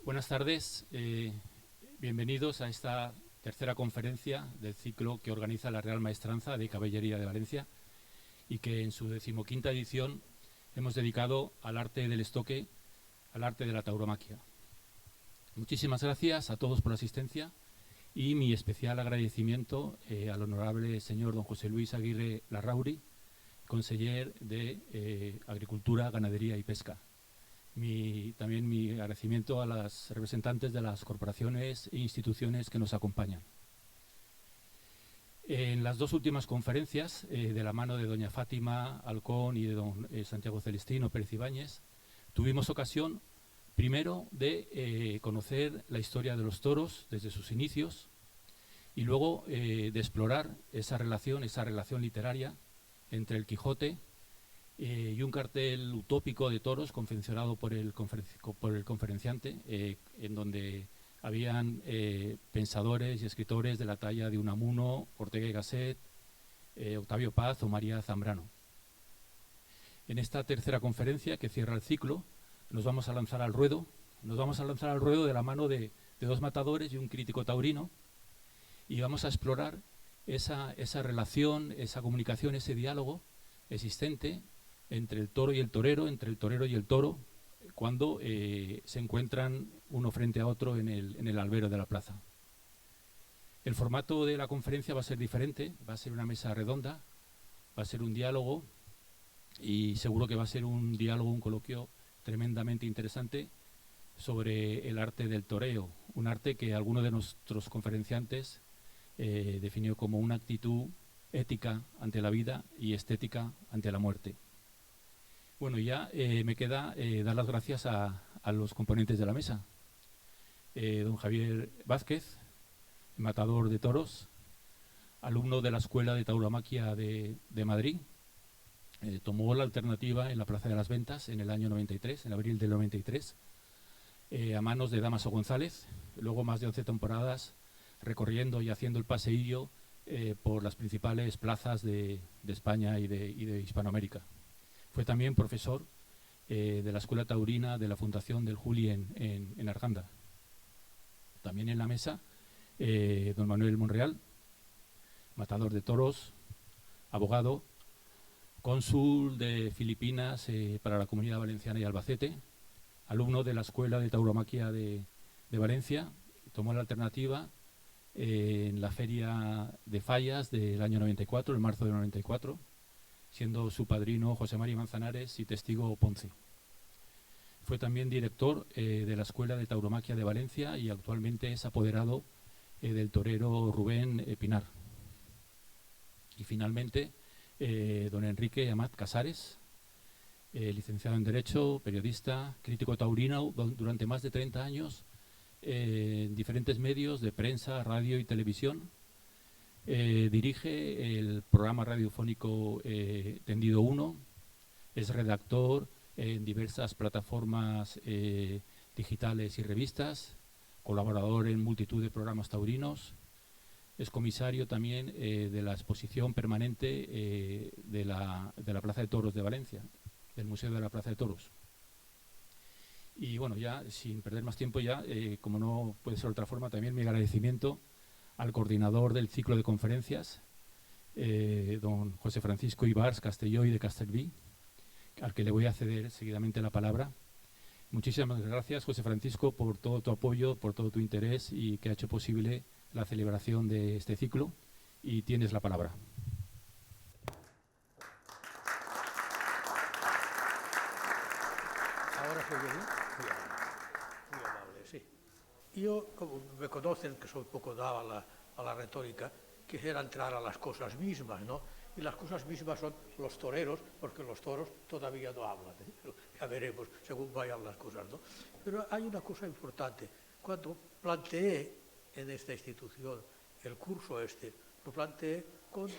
Buenas tardes, bienvenidos a esta tercera conferencia del ciclo que organiza la Real Maestranza de Caballería de Valencia y que en su 15ª edición hemos dedicado al arte del estoque, al arte de la tauromaquia. Muchísimas gracias a todos por la asistencia y mi especial agradecimiento al honorable señor don José Luis Aguirre Larrauri, conseller de Agricultura, Ganadería y Pesca. También mi agradecimiento a las representantes de las corporaciones e instituciones que nos acompañan. En las dos últimas conferencias, de la mano de doña Fátima Alcón y de don Santiago Celestino Pérez Ibáñez, tuvimos ocasión primero de conocer la historia de los toros desde sus inicios y luego de explorar esa relación literaria entre el Quijote y un cartel utópico de toros confeccionado por el conferenciante, en donde habían pensadores y escritores de la talla de Unamuno, Ortega y Gasset, Octavio Paz o María Zambrano. En esta tercera conferencia que cierra el ciclo, nos vamos a lanzar al ruedo. Nos vamos a lanzar al ruedo de la mano de dos matadores y un crítico taurino, y vamos a explorar esa relación, esa comunicación, ese diálogo existente entre el toro y el torero, entre el torero y el toro, cuando se encuentran uno frente a otro en el albero de la plaza. El formato de la conferencia va a ser diferente, va a ser una mesa redonda, va a ser un diálogo y seguro que va a ser un diálogo, un coloquio tremendamente interesante sobre el arte del toreo, un arte que alguno de nuestros conferenciantes definió como una actitud ética ante la vida y estética ante la muerte. Bueno, ya me queda dar las gracias a los componentes de la mesa. Don Javier Vázquez, matador de toros, alumno de la Escuela de Tauromaquia de Madrid, tomó la alternativa en la Plaza de las Ventas en el año 93, en abril del 93, a manos de Dámaso González, luego más de 11 temporadas recorriendo y haciendo el paseillo por las principales plazas de España y de Hispanoamérica. Fue también profesor de la Escuela Taurina de la Fundación del Juli en Arganda. También en la mesa, don Manuel Monreal, matador de toros, abogado, cónsul de Filipinas para la Comunidad Valenciana y Albacete, alumno de la Escuela de Tauromaquia de Valencia, tomó la alternativa en la Feria de Fallas del año 94, en marzo del 94, siendo su padrino José María Manzanares y testigo Ponce. Fue también director de la Escuela de Tauromaquia de Valencia y actualmente es apoderado del torero Rubén Pinar. Y finalmente, don Enrique Amat Casares, licenciado en Derecho, periodista, crítico taurino durante más de 30 años en diferentes medios de prensa, radio y televisión. Dirige el programa radiofónico Tendido 1, es redactor en diversas plataformas digitales y revistas, colaborador en multitud de programas taurinos, es comisario también de la exposición permanente de la Plaza de Toros de Valencia, del Museo de la Plaza de Toros. Y bueno, ya sin perder más tiempo, como no puede ser de otra forma, también mi agradecimiento al coordinador del ciclo de conferencias, don José Francisco Ibars Castelló y de Castelví, al que le voy a ceder seguidamente la palabra. Muchísimas gracias, José Francisco, por todo tu apoyo, por todo tu interés y que ha hecho posible la celebración de este ciclo. Y tienes la palabra. Ahora se oye bien. Muy amable, sí. Yo, como me conocen, que soy poco dado a la retórica, quisiera entrar a las cosas mismas, ¿no? Y las cosas mismas son los toreros, porque los toros todavía no hablan, ¿eh? Pero ya veremos según vayan las cosas, ¿no? Pero hay una cosa importante. Cuando planteé en esta institución el curso lo planteé con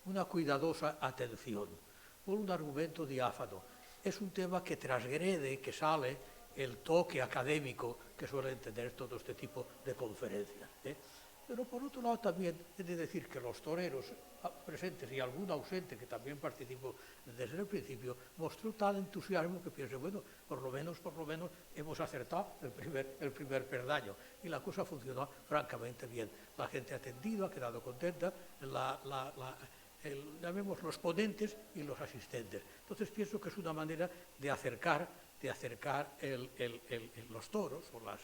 una cuidadosa atención, por un argumento diáfano. Es un tema que transgrede, que sale el toque académico que suelen tener todo este tipo de conferencias, ¿eh? Pero por otro lado también he de decir que los toreros presentes y algún ausente que también participó desde el principio mostró tal entusiasmo que pienso, bueno, por lo menos hemos acertado el primer peldaño y la cosa funcionó francamente bien. La gente ha atendido, ha quedado contenta, llamemos los ponentes y los asistentes. Entonces pienso que es una manera de acercar los toros o las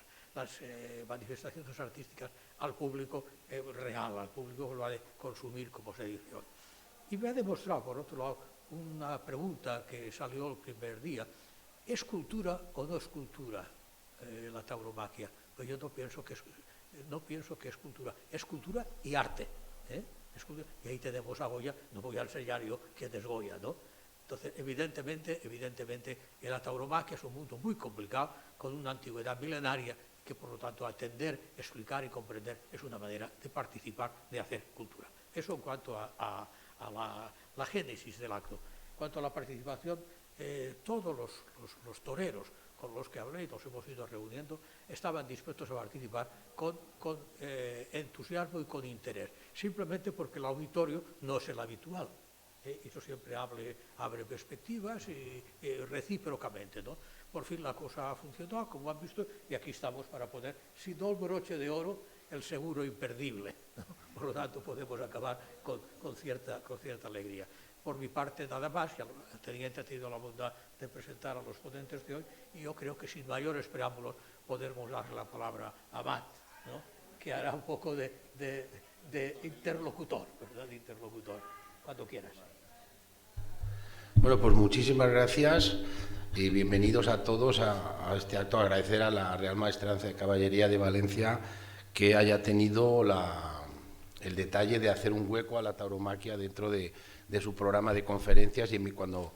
manifestaciones artísticas al público real, al público que lo ha de consumir, como se dice hoy. Y me ha demostrado, por otro lado, una pregunta que salió el primer día: ¿es cultura o no es cultura la tauromaquia? Pues yo no pienso que es cultura, es cultura y arte. Y ahí tenemos a Goya, no voy a enseñar yo quién es Goya, ¿no? Entonces, evidentemente, la tauromaquia es un mundo muy complicado, con una antigüedad milenaria, que por lo tanto atender, explicar y comprender es una manera de participar, de hacer cultura. Eso en cuanto a la génesis del acto. En cuanto a la participación, todos los toreros con los que hablé y nos hemos ido reuniendo estaban dispuestos a participar con entusiasmo y con interés, simplemente porque el auditorio no es el habitual. Eso siempre abre perspectivas y recíprocamente, ¿no? Por fin la cosa ha funcionado, como han visto, y aquí estamos para poner, si no el broche de oro, el seguro imperdible, ¿no? Por lo tanto, podemos acabar con cierta alegría. Por mi parte, nada más, ya el teniente ha tenido la bondad de presentar a los ponentes de hoy, y yo creo que sin mayores preámbulos podemos darle la palabra a Matt, ¿no? Que hará un poco de interlocutor, ¿verdad? De interlocutor, cuando quieras. Bueno, pues muchísimas gracias y bienvenidos a todos a este acto. Agradecer a la Real Maestranza de Caballería de Valencia que haya tenido el detalle de hacer un hueco a la tauromaquia dentro de su programa de conferencias. Y cuando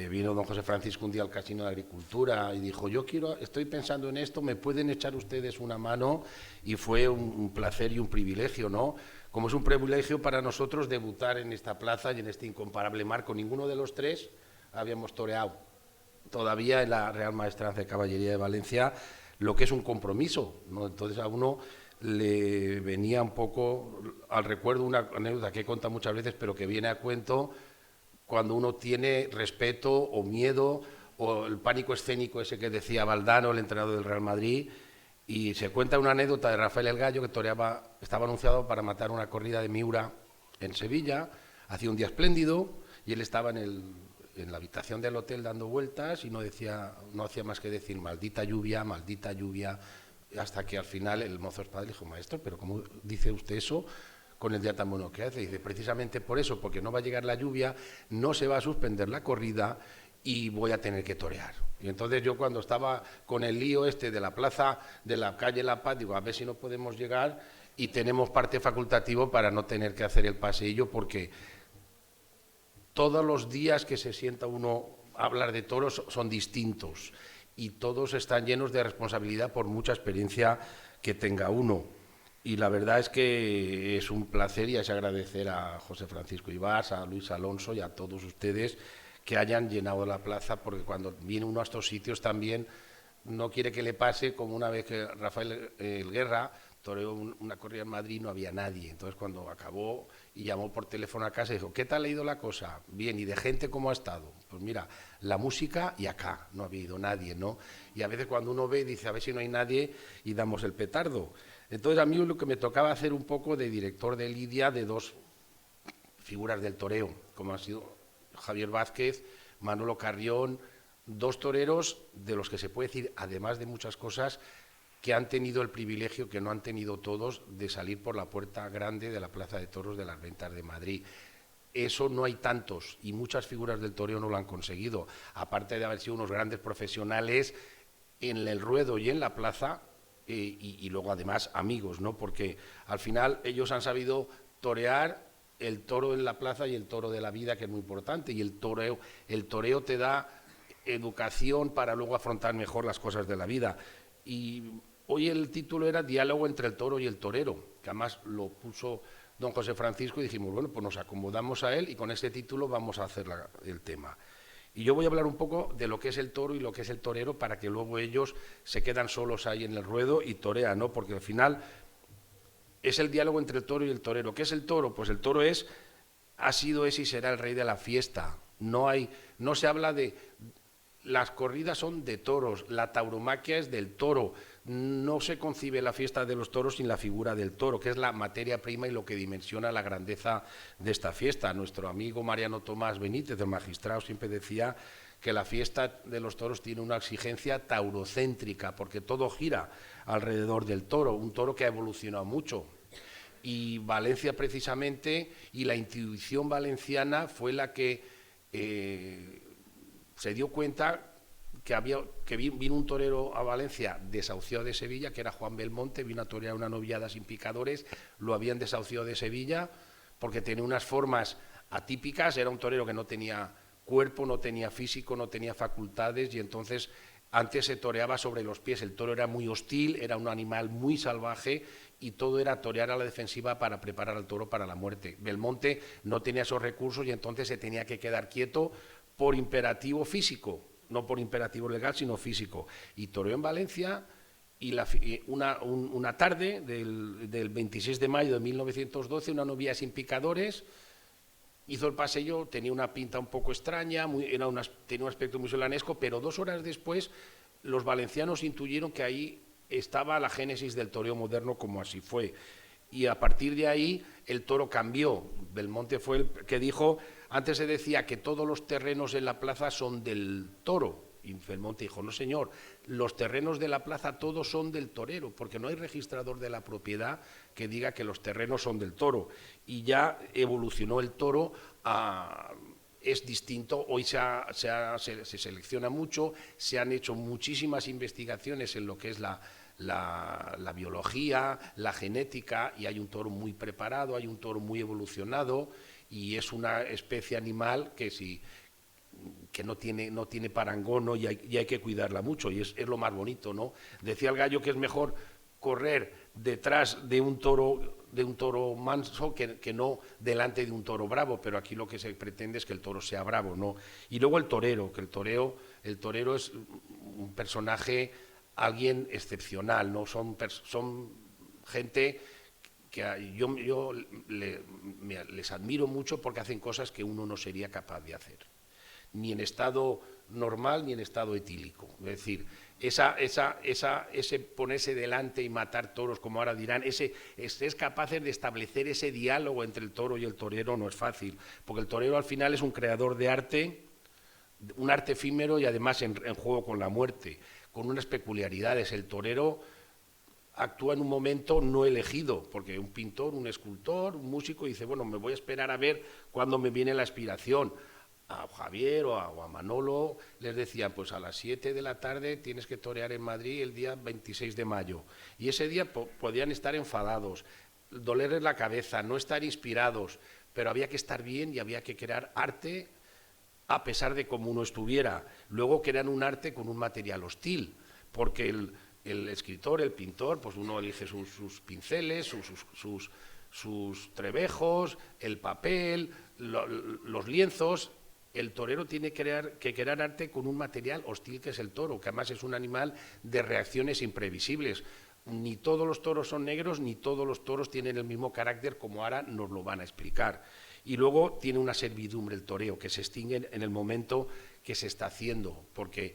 vino don José Francisco un día al Casino de Agricultura y dijo, estoy pensando en esto, ¿me pueden echar ustedes una mano? Y fue un placer y un privilegio, ¿no? Como es un privilegio para nosotros debutar en esta plaza y en este incomparable marco. Ninguno de los tres habíamos toreado todavía en la Real Maestranza de Caballería de Valencia, lo que es un compromiso, ¿no? Entonces a uno le venía un poco al recuerdo una anécdota que he contado muchas veces, pero que viene a cuento cuando uno tiene respeto o miedo o el pánico escénico ese que decía Valdano, el entrenador del Real Madrid. Y se cuenta una anécdota de Rafael el Gallo, que estaba anunciado para matar una corrida de Miura en Sevilla, hacía un día espléndido y él estaba en la habitación del hotel dando vueltas y no hacía más que decir maldita lluvia, hasta que al final el mozo padre le dijo, maestro, pero ¿cómo dice usted eso con el día tan bueno que hace? Y dice, precisamente por eso, porque no va a llegar la lluvia, no se va a suspender la corrida y voy a tener que torear. Y entonces yo cuando estaba con el lío de la plaza, de la calle La Paz, digo, a ver si no podemos llegar y tenemos parte facultativo para no tener que hacer el paseillo, porque todos los días que se sienta uno a hablar de toros son distintos y todos están llenos de responsabilidad por mucha experiencia que tenga uno. Y la verdad es que es un placer y es agradecer a José Francisco Ibars, a Luis Alonso y a todos ustedes que hayan llenado la plaza, porque cuando viene uno a estos sitios también no quiere que le pase como una vez que Rafael el Guerra toreó una corrida en Madrid y no había nadie. Entonces cuando acabó y llamó por teléfono a casa y dijo, ¿qué tal ha ido la cosa? Bien, ¿y de gente cómo ha estado? Pues mira, la música y acá, no ha habido nadie, ¿no? Y a veces cuando uno ve dice, a ver si no hay nadie y damos el petardo. Entonces a mí lo que me tocaba hacer un poco de director de lidia de dos figuras del toreo, como han sido Javier Vázquez, Manolo Carrión, dos toreros de los que se puede decir, además de muchas cosas, que han tenido el privilegio que no han tenido todos de salir por la puerta grande de la Plaza de Toros de las Ventas de Madrid. Eso no hay tantos y muchas figuras del toreo no lo han conseguido, aparte de haber sido unos grandes profesionales en el ruedo y en la plaza y luego además amigos, ¿no? Porque al final ellos han sabido torear el toro en la plaza y el toro de la vida, que es muy importante, y el toreo te da educación para luego afrontar mejor las cosas de la vida. Y hoy el título era Diálogo entre el toro y el torero, que además lo puso don José Francisco y dijimos, bueno, pues nos acomodamos a él y con ese título vamos a hacer el tema. Y yo voy a hablar un poco de lo que es el toro y lo que es el torero para que luego ellos se quedan solos ahí en el ruedo y torean, ¿no? Porque al final es el diálogo entre el toro y el torero. ¿Qué es el toro? Pues el toro ha sido, es y será el rey de la fiesta. No se habla de... Las corridas son de toros, la tauromaquia es del toro. No se concibe la fiesta de los toros sin la figura del toro, que es la materia prima y lo que dimensiona la grandeza de esta fiesta. Nuestro amigo Mariano Tomás Benítez, el magistrado, siempre decía que la fiesta de los toros tiene una exigencia taurocéntrica, porque todo gira alrededor del toro, un toro que ha evolucionado mucho. Y Valencia precisamente, y la intuición valenciana fue la que se dio cuenta que vino un torero a Valencia desahuciado de Sevilla, que era Juan Belmonte, vino a torear una noviada sin picadores, lo habían desahuciado de Sevilla porque tenía unas formas atípicas, era un torero que no tenía cuerpo, no tenía físico, no tenía facultades, y entonces antes se toreaba sobre los pies, el toro era muy hostil, era un animal muy salvaje y todo era torear a la defensiva para preparar al toro para la muerte. Belmonte no tenía esos recursos y entonces se tenía que quedar quieto por imperativo físico, no por imperativo legal, sino físico. Y toreó en Valencia y una tarde del 26 de mayo de 1912, una novia sin picadores, hizo el paseo, tenía una pinta un poco extraña, tenía un aspecto muy solanesco, pero 2 horas después los valencianos intuyeron que ahí estaba la génesis del toreo moderno, como así fue. Y a partir de ahí el toro cambió. Belmonte fue el que dijo, antes se decía que todos los terrenos en la plaza son del toro. Y Belmonte dijo, no señor, los terrenos de la plaza todos son del torero, porque no hay registrador de la propiedad que diga que los terrenos son del toro. Y ya evolucionó el toro es distinto, hoy se selecciona mucho, se han hecho muchísimas investigaciones en lo que es la biología, la genética, y hay un toro muy preparado, hay un toro muy evolucionado, y es una especie animal que no tiene parangón, ¿no? y hay que cuidarla mucho, y es lo más bonito, ¿no? Decía el gallo que es mejor correr detrás de un toro manso que no delante de un toro bravo, pero aquí lo que se pretende es que el toro sea bravo, ¿no? Y luego el torero, que el torero es un personaje, alguien excepcional, ¿no? Son gente que yo les admiro mucho porque hacen cosas que uno no sería capaz de hacer, ni en estado normal ni en estado etílico. Es decir, ese ponerse delante y matar toros, como ahora dirán, es capaces de establecer ese diálogo entre el toro y el torero, no es fácil, porque el torero al final es un creador de arte, un arte efímero y además en juego con la muerte, con unas peculiaridades. El torero actúa en un momento no elegido, porque un pintor, un escultor, un músico dice, bueno, me voy a esperar a ver cuándo me viene la inspiración. A Javier o a Manolo les decían, pues a las 7 de la tarde tienes que torear en Madrid el día 26 de mayo. Y ese día podían estar enfadados, dolerles la cabeza, no estar inspirados, pero había que estar bien y había que crear arte a pesar de cómo uno estuviera. Luego crean un arte con un material hostil, porque el escritor, el pintor, pues uno elige sus pinceles, sus trebejos, el papel, los lienzos. El torero tiene que crear arte con un material hostil que es el toro, que además es un animal de reacciones imprevisibles. Ni todos los toros son negros, ni todos los toros tienen el mismo carácter, como ahora nos lo van a explicar. Y luego tiene una servidumbre el toreo, que se extingue en el momento que se está haciendo, porque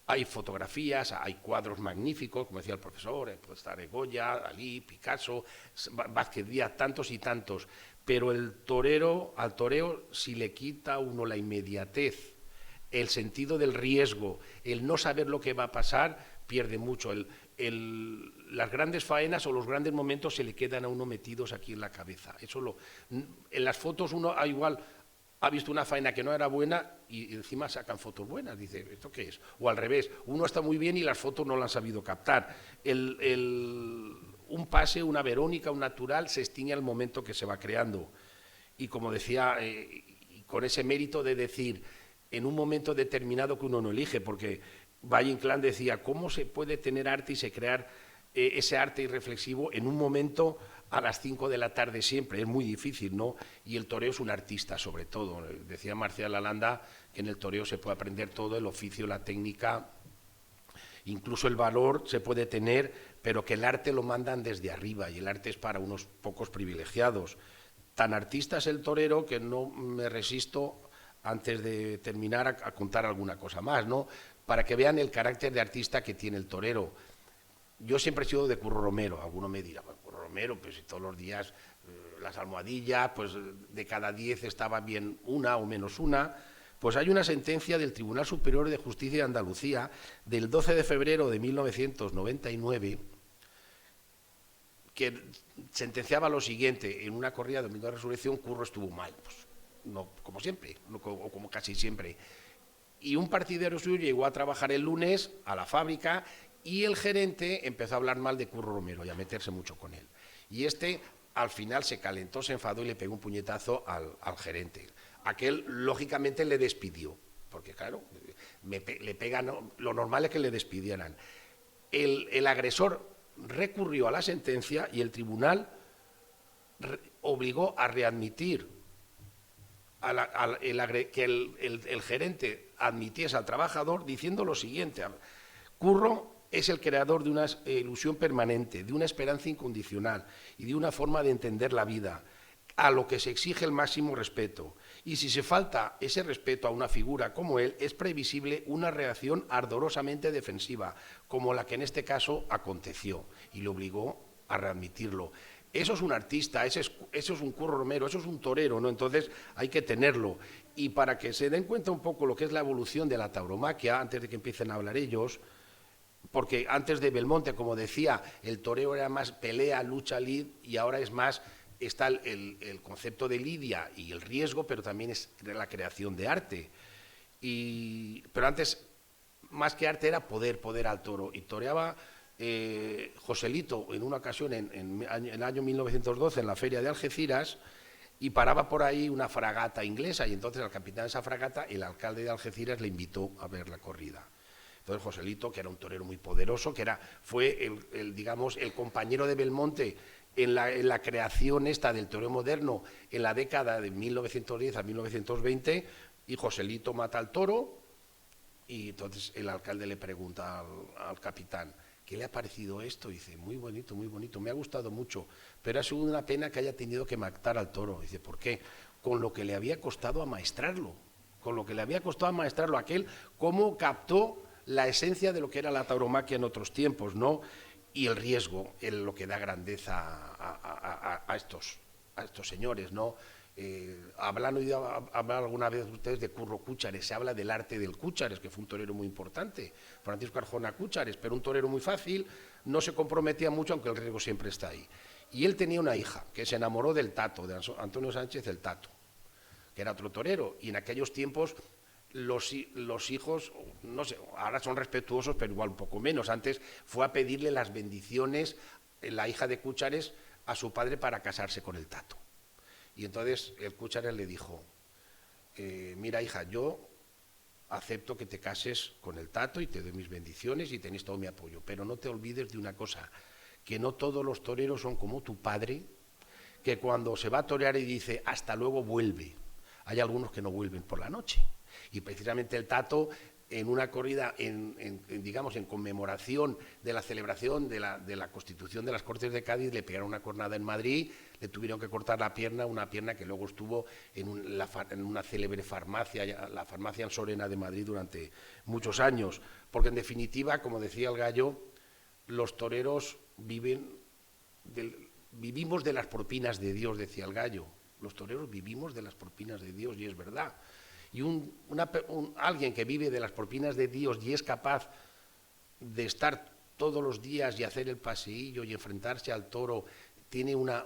hay fotografías, hay cuadros magníficos, como decía el profesor, puede estar Goya, Dalí, Picasso, Vázquez Díaz, tantos y tantos. Pero al toreo, si le quita a uno la inmediatez, el sentido del riesgo, el no saber lo que va a pasar, pierde mucho. Las grandes faenas o los grandes momentos se le quedan a uno metidos aquí en la cabeza. En las fotos uno igual ha visto una faena que no era buena y encima sacan fotos buenas. Dice, ¿esto qué es? O al revés, uno está muy bien y las fotos no la han sabido captar. Un pase, una Verónica, un natural, se extingue al momento que se va creando. Y como decía, con ese mérito de decir, en un momento determinado que uno no elige, porque Valle Inclán decía, ¿cómo se puede tener arte y se crear ese arte irreflexivo en un momento a las 5 de la tarde siempre? Es muy difícil, ¿no? Y el toreo es un artista, sobre todo. Decía Marcial Lalanda que en el toreo se puede aprender todo, el oficio, la técnica. incluso el valor se puede tener, pero que el arte lo mandan desde arriba y el arte es para unos pocos privilegiados. Tan artista es el torero que no me resisto, antes de terminar, a contar alguna cosa más, ¿no? Para que vean el carácter de artista que tiene el torero. Yo siempre he sido de Curro Romero. Alguno me dirá, bueno, Curro Romero, pues si todos los días las almohadillas, pues de cada 10 estaba bien una o menos una. Pues hay una sentencia del Tribunal Superior de Justicia de Andalucía del 12 de febrero de 1999 que sentenciaba lo siguiente: en una corrida de Domingo de Resurrección, Curro estuvo mal, pues, no como siempre, o como casi siempre. Y un partidero suyo llegó a trabajar el lunes a la fábrica y el gerente empezó a hablar mal de Curro Romero y a meterse mucho con él. Y este al final se calentó, se enfadó y le pegó un puñetazo al gerente. Aquel, lógicamente, le despidió, porque claro, le pegan, lo normal es que le despidieran. El agresor recurrió a la sentencia y el tribunal obligó a readmitir que el gerente admitiese al trabajador diciendo lo siguiente: Curro es el creador de una ilusión permanente, de una esperanza incondicional y de una forma de entender la vida, a lo que se exige el máximo respeto. Y si se falta ese respeto a una figura como él, es previsible una reacción ardorosamente defensiva, como la que en este caso aconteció, y le obligó a readmitirlo. Eso es un artista, eso es un Curro Romero, eso es un torero, ¿no? Entonces hay que tenerlo. Y para que se den cuenta un poco lo que es la evolución de la tauromaquia, antes de que empiecen a hablar ellos, porque antes de Belmonte, como decía, el toreo era más pelea, lucha, lid, y ahora es más, está el concepto de lidia y el riesgo, pero también es la creación de arte. Pero antes, más que arte, era poder al toro. Y toreaba Joselito en una ocasión, en el año 1912, en la feria de Algeciras, y paraba por ahí una fragata inglesa, y entonces al capitán de esa fragata, el alcalde de Algeciras, le invitó a ver la corrida. Entonces Joselito, que era un torero muy poderoso, fue digamos, el compañero de Belmonte en la creación esta del toreo moderno en la década de 1910 a 1920, y Joselito mata al toro, y entonces el alcalde le pregunta al capitán: ¿qué le ha parecido esto? Y dice: muy bonito, me ha gustado mucho, pero ha sido una pena que haya tenido que matar al toro. Dice: ¿por qué? Con lo que le había costado amaestrarlo, aquel, cómo captó la esencia de lo que era la tauromaquia en otros tiempos, ¿no? Y el riesgo, lo que da grandeza a estos señores, ¿no? ¿Habrán oído hablar alguna vez ustedes de Curro Cúchares? Se habla del arte del Cúchares, que fue un torero muy importante, Francisco Arjona Cúchares, pero un torero muy fácil, no se comprometía mucho, aunque el riesgo siempre está ahí. Y él tenía una hija que se enamoró del Tato, de Antonio Sánchez el Tato, que era otro torero, y en aquellos tiempos los hijos, no sé, ahora son respetuosos, pero igual un poco menos. Antes fue a pedirle las bendiciones, la hija de Cúchares, a su padre para casarse con el Tato. Y entonces el Cúchares le dijo: mira, hija, yo acepto que te cases con el Tato y te doy mis bendiciones y tenéis todo mi apoyo, pero no te olvides de una cosa, que no todos los toreros son como tu padre, que cuando se va a torear y dice hasta luego vuelve, hay algunos que no vuelven por la noche. Y precisamente el Tato, en una corrida, digamos, en conmemoración de la celebración de la Constitución de las Cortes de Cádiz, le pegaron una cornada en Madrid, le tuvieron que cortar la pierna, una pierna que luego estuvo en una célebre farmacia, la farmacia Ansorena de Madrid, durante muchos años. Porque en definitiva, como decía el Gallo, los toreros vivimos de las propinas de Dios, decía el Gallo. Los toreros vivimos de las propinas de Dios, y es verdad. Y alguien que vive de las propinas de Dios y es capaz de estar todos los días y hacer el paseillo y enfrentarse al toro, tiene una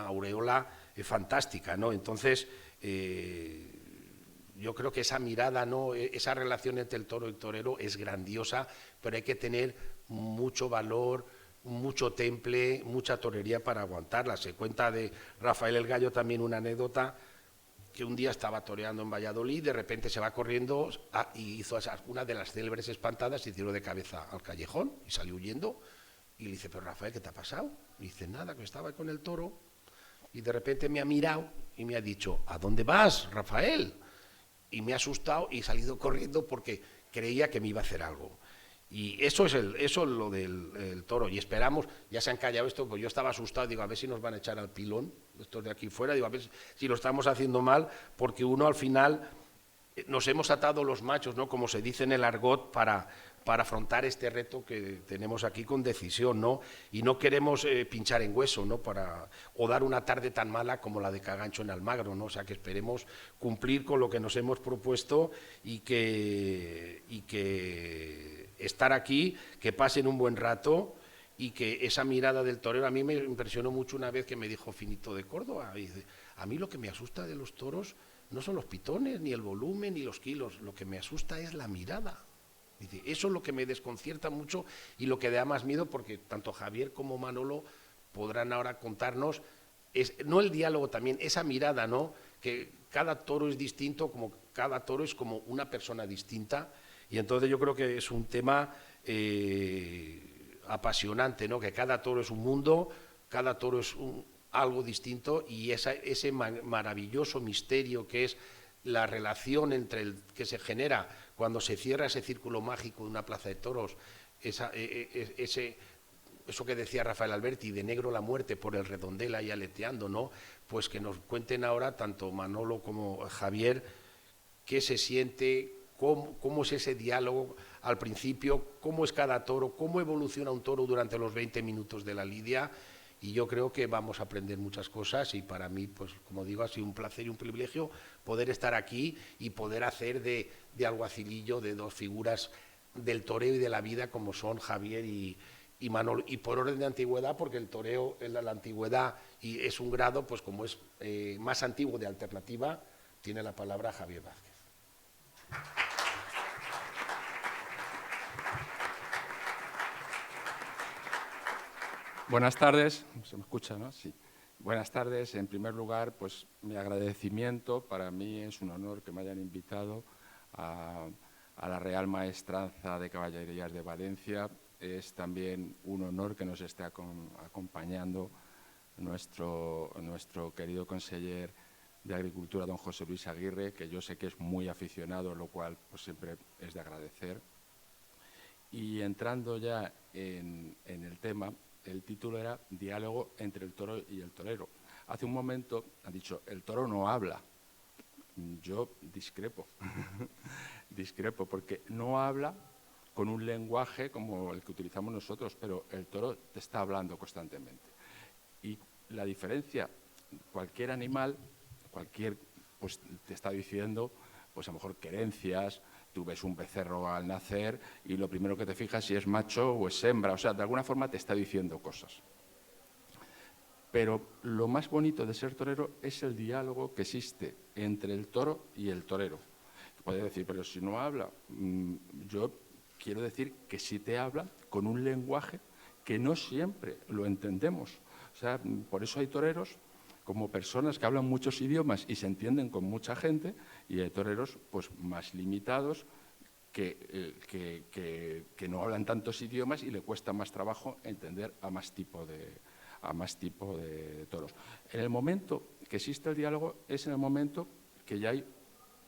aureola fantástica, ¿no? Entonces, yo creo que esa mirada, ¿no?, esa relación entre el toro y el torero es grandiosa, pero hay que tener mucho valor, mucho temple, mucha torería para aguantarla. Se cuenta de Rafael el Gallo también una anécdota, que un día estaba toreando en Valladolid, de repente se va corriendo y hizo una de las célebres espantadas y tiró de cabeza al callejón y salió huyendo. Y le dice: pero Rafael, ¿qué te ha pasado? Y dice: nada, que estaba con el toro y de repente me ha mirado y me ha dicho: ¿a dónde vas, Rafael? Y me ha asustado y he salido corriendo porque creía que me iba a hacer algo. Y eso es lo del toro. Y esperamos, ya se han callado esto, pues yo estaba asustado, digo, a ver si nos van a echar al pilón, estos de aquí fuera, digo, a ver si lo estamos haciendo mal, porque uno al final nos hemos atado los machos, ¿no? Como se dice en el argot, para afrontar este reto que tenemos aquí con decisión, ¿no? Y no queremos pinchar en hueso, ¿no? O dar una tarde tan mala como la de Cagancho en Almagro, ¿no? O sea, que esperemos cumplir con lo que nos hemos propuesto y que estar aquí, que pasen un buen rato y que esa mirada del torero, a mí me impresionó mucho una vez que me dijo Finito de Córdoba, y dice, a mí lo que me asusta de los toros no son los pitones, ni el volumen, ni los kilos, lo que me asusta es la mirada. Dice, eso es lo que me desconcierta mucho y lo que da más miedo, porque tanto Javier como Manolo podrán ahora contarnos, no el diálogo también, esa mirada, ¿no? Que cada toro es distinto, como cada toro es como una persona distinta, y entonces yo creo que es un tema apasionante, ¿no? Que cada toro es un mundo, cada toro es algo distinto, y ese maravilloso misterio que es la relación que se genera cuando se cierra ese círculo mágico de una plaza de toros, eso que decía Rafael Alberti, de negro la muerte por el redondel ahí aleteando, ¿no? Pues que nos cuenten ahora, tanto Manolo como Javier, qué se siente, cómo es ese diálogo al principio, cómo es cada toro, cómo evoluciona un toro durante los 20 minutos de la lidia. Y yo creo que vamos a aprender muchas cosas, y para mí, pues como digo, ha sido un placer y un privilegio poder estar aquí y poder hacer de alguacilillo de dos figuras del toreo y de la vida como son Javier y Manolo. Y por orden de antigüedad, porque el toreo es la antigüedad y es un grado, pues como es más antiguo de alternativa, tiene la palabra Javier Vázquez. Buenas tardes, se me escucha, ¿no? Sí. Buenas tardes. En primer lugar, pues mi agradecimiento. Para mí es un honor que me hayan invitado a la Real Maestranza de Caballerías de Valencia. Es también un honor que nos esté acompañando nuestro querido conseller de Agricultura, don José Luis Aguirre, que yo sé que es muy aficionado, lo cual pues siempre es de agradecer. Y entrando ya en el tema, el título era Diálogo entre el toro y el torero. Hace un momento ha dicho, el toro no habla. Yo discrepo, discrepo, porque no habla con un lenguaje como el que utilizamos nosotros, pero el toro te está hablando constantemente. Y la diferencia, cualquier animal, pues te está diciendo, pues a lo mejor querencias. Tú ves un becerro al nacer y lo primero que te fijas si es macho o es hembra. O sea, de alguna forma te está diciendo cosas. Pero lo más bonito de ser torero es el diálogo que existe entre el toro y el torero. Puede decir, pero si no habla, yo quiero decir que sí te habla con un lenguaje que no siempre lo entendemos. O sea, por eso hay toreros como personas que hablan muchos idiomas y se entienden con mucha gente, y hay toreros pues más limitados que no hablan tantos idiomas y le cuesta más trabajo entender a más tipo de toros. En el momento que existe el diálogo es en el momento que ya hay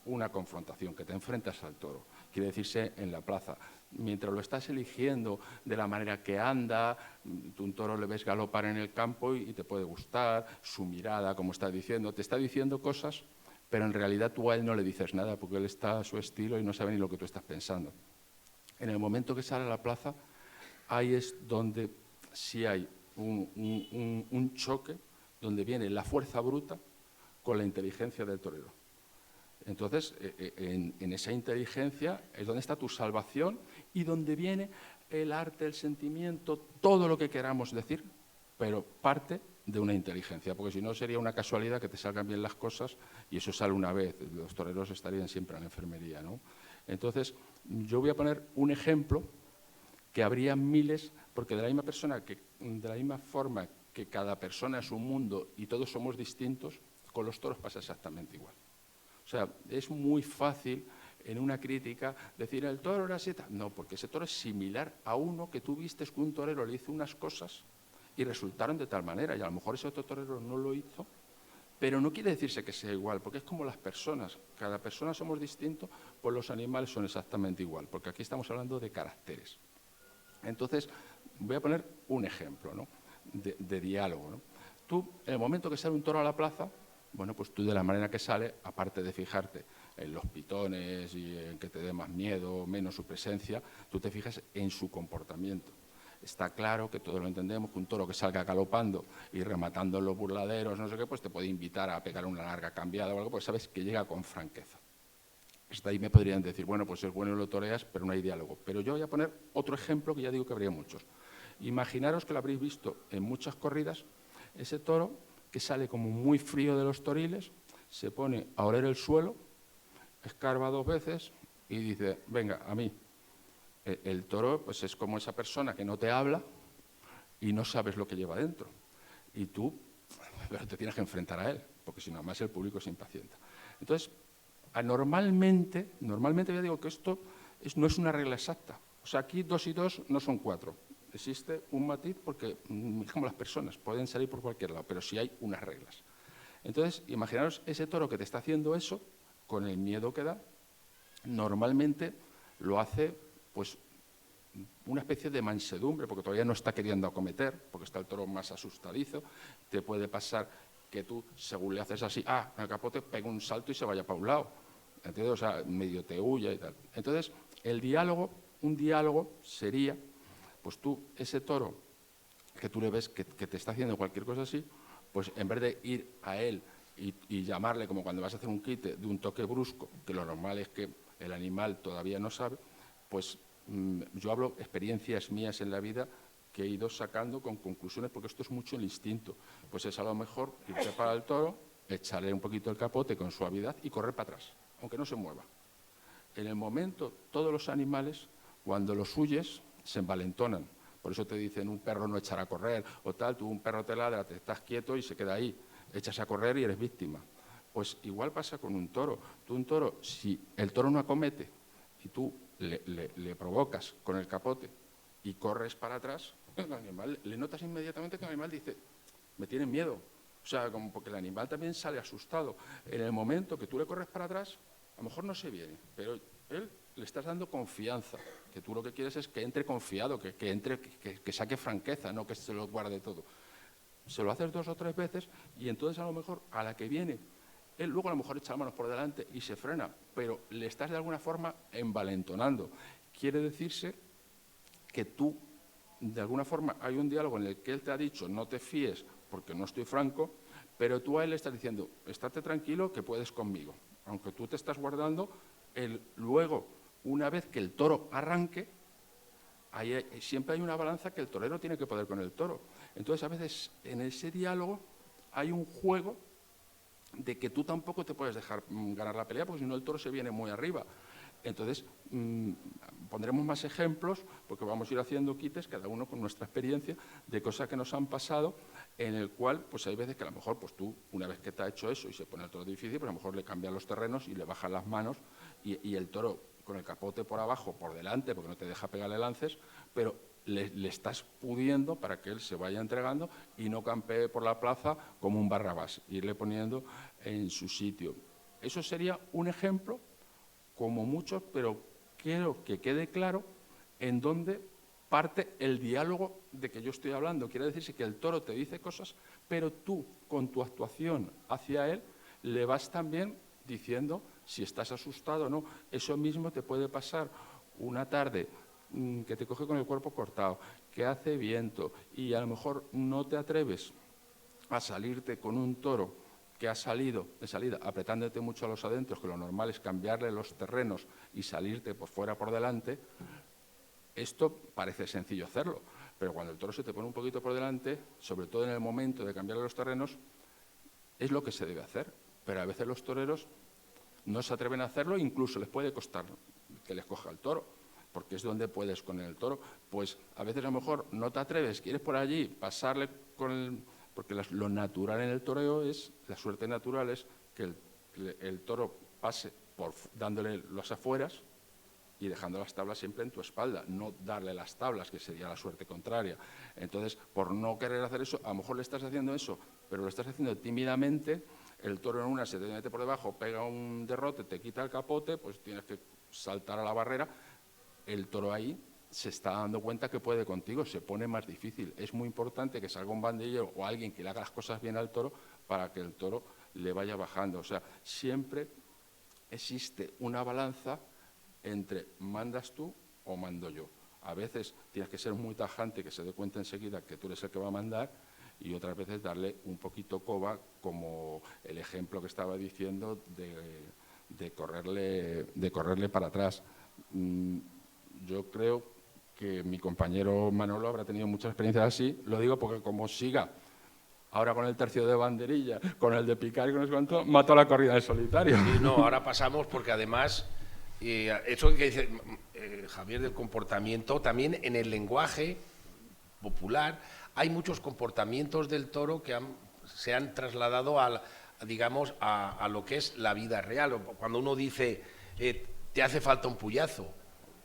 una confrontación, que te enfrentas al toro. Quiere decirse en la plaza. Mientras lo estás eligiendo de la manera que anda, tú un toro le ves galopar en el campo y te puede gustar, su mirada, como estás diciendo, te está diciendo cosas, pero en realidad tú a él no le dices nada porque él está a su estilo y no sabe ni lo que tú estás pensando. En el momento que sale a la plaza, ahí es donde sí hay un choque, donde viene la fuerza bruta con la inteligencia del torero. Entonces, en esa inteligencia es donde está tu salvación y donde viene el arte, el sentimiento, todo lo que queramos decir, pero parte de una inteligencia, porque si no sería una casualidad que te salgan bien las cosas y eso sale una vez. Los toreros estarían siempre en la enfermería, ¿no? Entonces, yo voy a poner un ejemplo que habría miles, porque de la misma forma que cada persona es un mundo y todos somos distintos, con los toros pasa exactamente igual. O sea, es muy fácil en una crítica decir el toro era así. No, porque ese toro es similar a uno que tú vistes que un torero le hizo unas cosas y resultaron de tal manera, y a lo mejor ese otro torero no lo hizo, pero no quiere decirse que sea igual, porque es como las personas. Cada persona somos distintos, pues los animales son exactamente igual, porque aquí estamos hablando de caracteres. Entonces, voy a poner un ejemplo, ¿no?, de diálogo, ¿no? Tú, en el momento que sale un toro a la plaza, bueno, pues tú de la manera que sale, aparte de fijarte en los pitones y en que te dé más miedo o menos su presencia, tú te fijas en su comportamiento. Está claro que todos lo entendemos, que un toro que salga galopando y rematando en los burladeros, no sé qué, pues te puede invitar a pegar una larga cambiada o algo, pues sabes que llega con franqueza. Hasta ahí me podrían decir, bueno, pues es bueno y lo toreas, pero no hay diálogo. Pero yo voy a poner otro ejemplo que ya digo que habría muchos. Imaginaros que lo habréis visto en muchas corridas, ese toro que sale como muy frío de los toriles, se pone a oler el suelo, escarba 2 veces y dice, venga, a mí. El toro pues es como esa persona que no te habla y no sabes lo que lleva dentro. Y tú pero te tienes que enfrentar a él, porque si no, además el público se impacienta. Entonces, normalmente ya digo que esto no es una regla exacta. O sea, aquí 2 y 2 no son 4. Existe un matiz porque, como las personas, pueden salir por cualquier lado, pero sí hay unas reglas. Entonces, imaginaros ese toro que te está haciendo eso, con el miedo que da, normalmente lo hace pues una especie de mansedumbre, porque todavía no está queriendo acometer, porque está el toro más asustadizo. Te puede pasar que tú, según le haces así, el capote pega un salto y se vaya para un lado. ¿Entiendes? O sea, medio te huya y tal. Entonces, un diálogo sería, pues tú, ese toro que tú le ves que te está haciendo cualquier cosa así, pues en vez de ir a él y llamarle como cuando vas a hacer un quite de un toque brusco, que lo normal es que el animal todavía no sabe, pues yo hablo experiencias mías en la vida que he ido sacando con conclusiones, porque esto es mucho el instinto. Pues es a lo mejor irte para el toro, echarle un poquito el capote con suavidad y correr para atrás, aunque no se mueva. En el momento, todos los animales, cuando los huyes, se envalentonan. Por eso te dicen, un perro no echará a correr, o tal, tú un perro te ladra, te estás quieto y se queda ahí. Echas a correr y eres víctima. Pues igual pasa con un toro. Tú un toro, si el toro no acomete y tú le provocas con el capote y corres para atrás, el animal, le notas inmediatamente que el animal dice, me tiene miedo. O sea, como porque el animal también sale asustado. En el momento que tú le corres para atrás, a lo mejor no se viene, pero él le estás dando confianza, que tú lo que quieres es que entre confiado, que saque franqueza, no que se lo guarde todo. Se lo haces 2 o 3 veces y entonces a lo mejor a la que viene, él luego a lo mejor echa las manos por delante y se frena, pero le estás de alguna forma envalentonando. Quiere decirse que tú, de alguna forma, hay un diálogo en el que él te ha dicho no te fíes porque no estoy franco, pero tú a él le estás diciendo estate tranquilo que puedes conmigo. Aunque tú te estás guardando, luego, una vez que el toro arranque, siempre hay una balanza que el torero tiene que poder con el toro. Entonces, a veces, en ese diálogo hay un juego de que tú tampoco te puedes dejar ganar la pelea, porque si no el toro se viene muy arriba. Entonces, pondremos más ejemplos, porque vamos a ir haciendo quites, cada uno con nuestra experiencia, de cosas que nos han pasado, en el cual, pues hay veces que a lo mejor, pues tú, una vez que te ha hecho eso y se pone el toro difícil, pues a lo mejor le cambian los terrenos y le bajan las manos y el toro con el capote por abajo, por delante, porque no te deja pegarle lances, pero le estás pudiendo para que él se vaya entregando y no campee por la plaza como un Barrabás, irle poniendo en su sitio. Eso sería un ejemplo, como muchos, pero quiero que quede claro en dónde parte el diálogo de que yo estoy hablando. Quiere decirse que el toro te dice cosas, pero tú, con tu actuación hacia él, le vas también diciendo si estás asustado o no. Eso mismo te puede pasar una tarde que te coge con el cuerpo cortado, que hace viento y a lo mejor no te atreves a salirte con un toro que ha salido de salida apretándote mucho a los adentros, que lo normal es cambiarle los terrenos y salirte por fuera por delante. Esto parece sencillo hacerlo, pero cuando el toro se te pone un poquito por delante, sobre todo en el momento de cambiarle los terrenos, es lo que se debe hacer. Pero a veces los toreros no se atreven a hacerlo, incluso les puede costar que les coja el toro, porque es donde puedes con el toro. Pues a veces a lo mejor no te atreves, quieres por allí pasarle con el... Porque lo natural en el toreo es, la suerte natural es que el toro pase dándole las afueras y dejando las tablas siempre en tu espalda, no darle las tablas, que sería la suerte contraria. Entonces, por no querer hacer eso, a lo mejor le estás haciendo eso, pero lo estás haciendo tímidamente, el toro en una se te mete por debajo, pega un derrote, te quita el capote, pues tienes que saltar a la barrera, el toro ahí se está dando cuenta que puede contigo, se pone más difícil. Es muy importante que salga un banderillero o alguien que le haga las cosas bien al toro para que el toro le vaya bajando. O sea, siempre existe una balanza entre mandas tú o mando yo. A veces tienes que ser muy tajante, que se dé cuenta enseguida que tú eres el que va a mandar, y otras veces darle un poquito coba, como el ejemplo que estaba diciendo de correrle para atrás. Yo creo que mi compañero Manolo habrá tenido muchas experiencias así. Lo digo porque como siga ahora con el tercio de banderilla, con el de picar y con el cuanto, mato la corrida en solitario. Sí, no, ahora pasamos porque además, eso que dice Javier del comportamiento, también en el lenguaje popular hay muchos comportamientos del toro que se han trasladado digamos, a lo que es la vida real. Cuando uno dice, te hace falta un puyazo,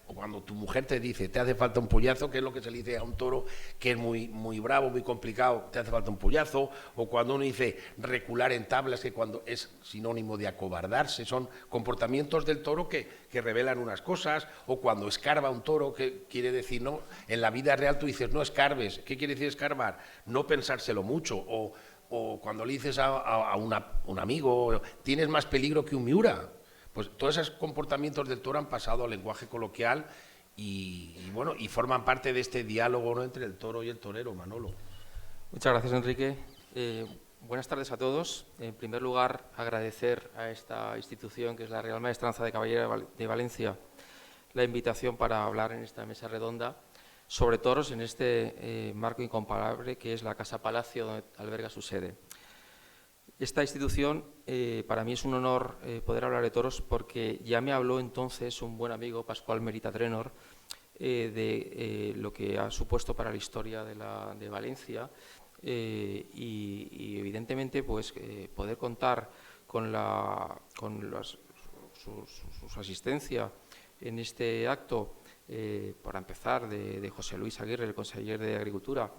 o cuando tu mujer te dice, te hace falta un puyazo, que es lo que se le dice a un toro que es muy, muy bravo, muy complicado, te hace falta un puyazo, o cuando uno dice recular en tablas, que cuando es sinónimo de acobardarse, son comportamientos del toro que revelan unas cosas, o cuando escarba un toro, que quiere decir, no, en la vida real tú dices, no escarbes, ¿qué quiere decir escarbar? No pensárselo mucho, o cuando le dices a un amigo, tienes más peligro que un miura. Pues todos esos comportamientos del toro han pasado al lenguaje coloquial y bueno, y forman parte de este diálogo, ¿no?, entre el toro y el torero. Manolo. Muchas gracias, Enrique. Buenas tardes a todos. En primer lugar, agradecer a esta institución, que es la Real Maestranza de Caballería de Valencia, la invitación para hablar en esta mesa redonda sobre toros en este marco incomparable que es la Casa Palacio, donde alberga su sede. Esta institución, para mí es un honor poder hablar de toros, porque ya me habló entonces un buen amigo, Pascual Merita Trenor, de lo que ha supuesto para la historia de Valencia y evidentemente pues, poder contar con su asistencia en este acto, para empezar, de José Luis Aguirre, el conseller de Agricultura,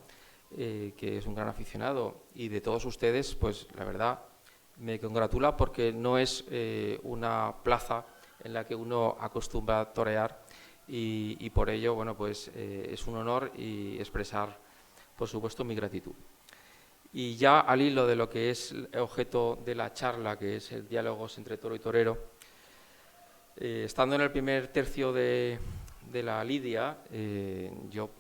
que es un gran aficionado, y de todos ustedes, pues la verdad me congratula, porque no es una plaza en la que uno acostumbra a torear, y por ello, bueno, pues es un honor y expresar, por supuesto, mi gratitud. Y ya al hilo de lo que es el objeto de la charla, que es el diálogo entre toro y torero, estando en el primer tercio de la lidia, yo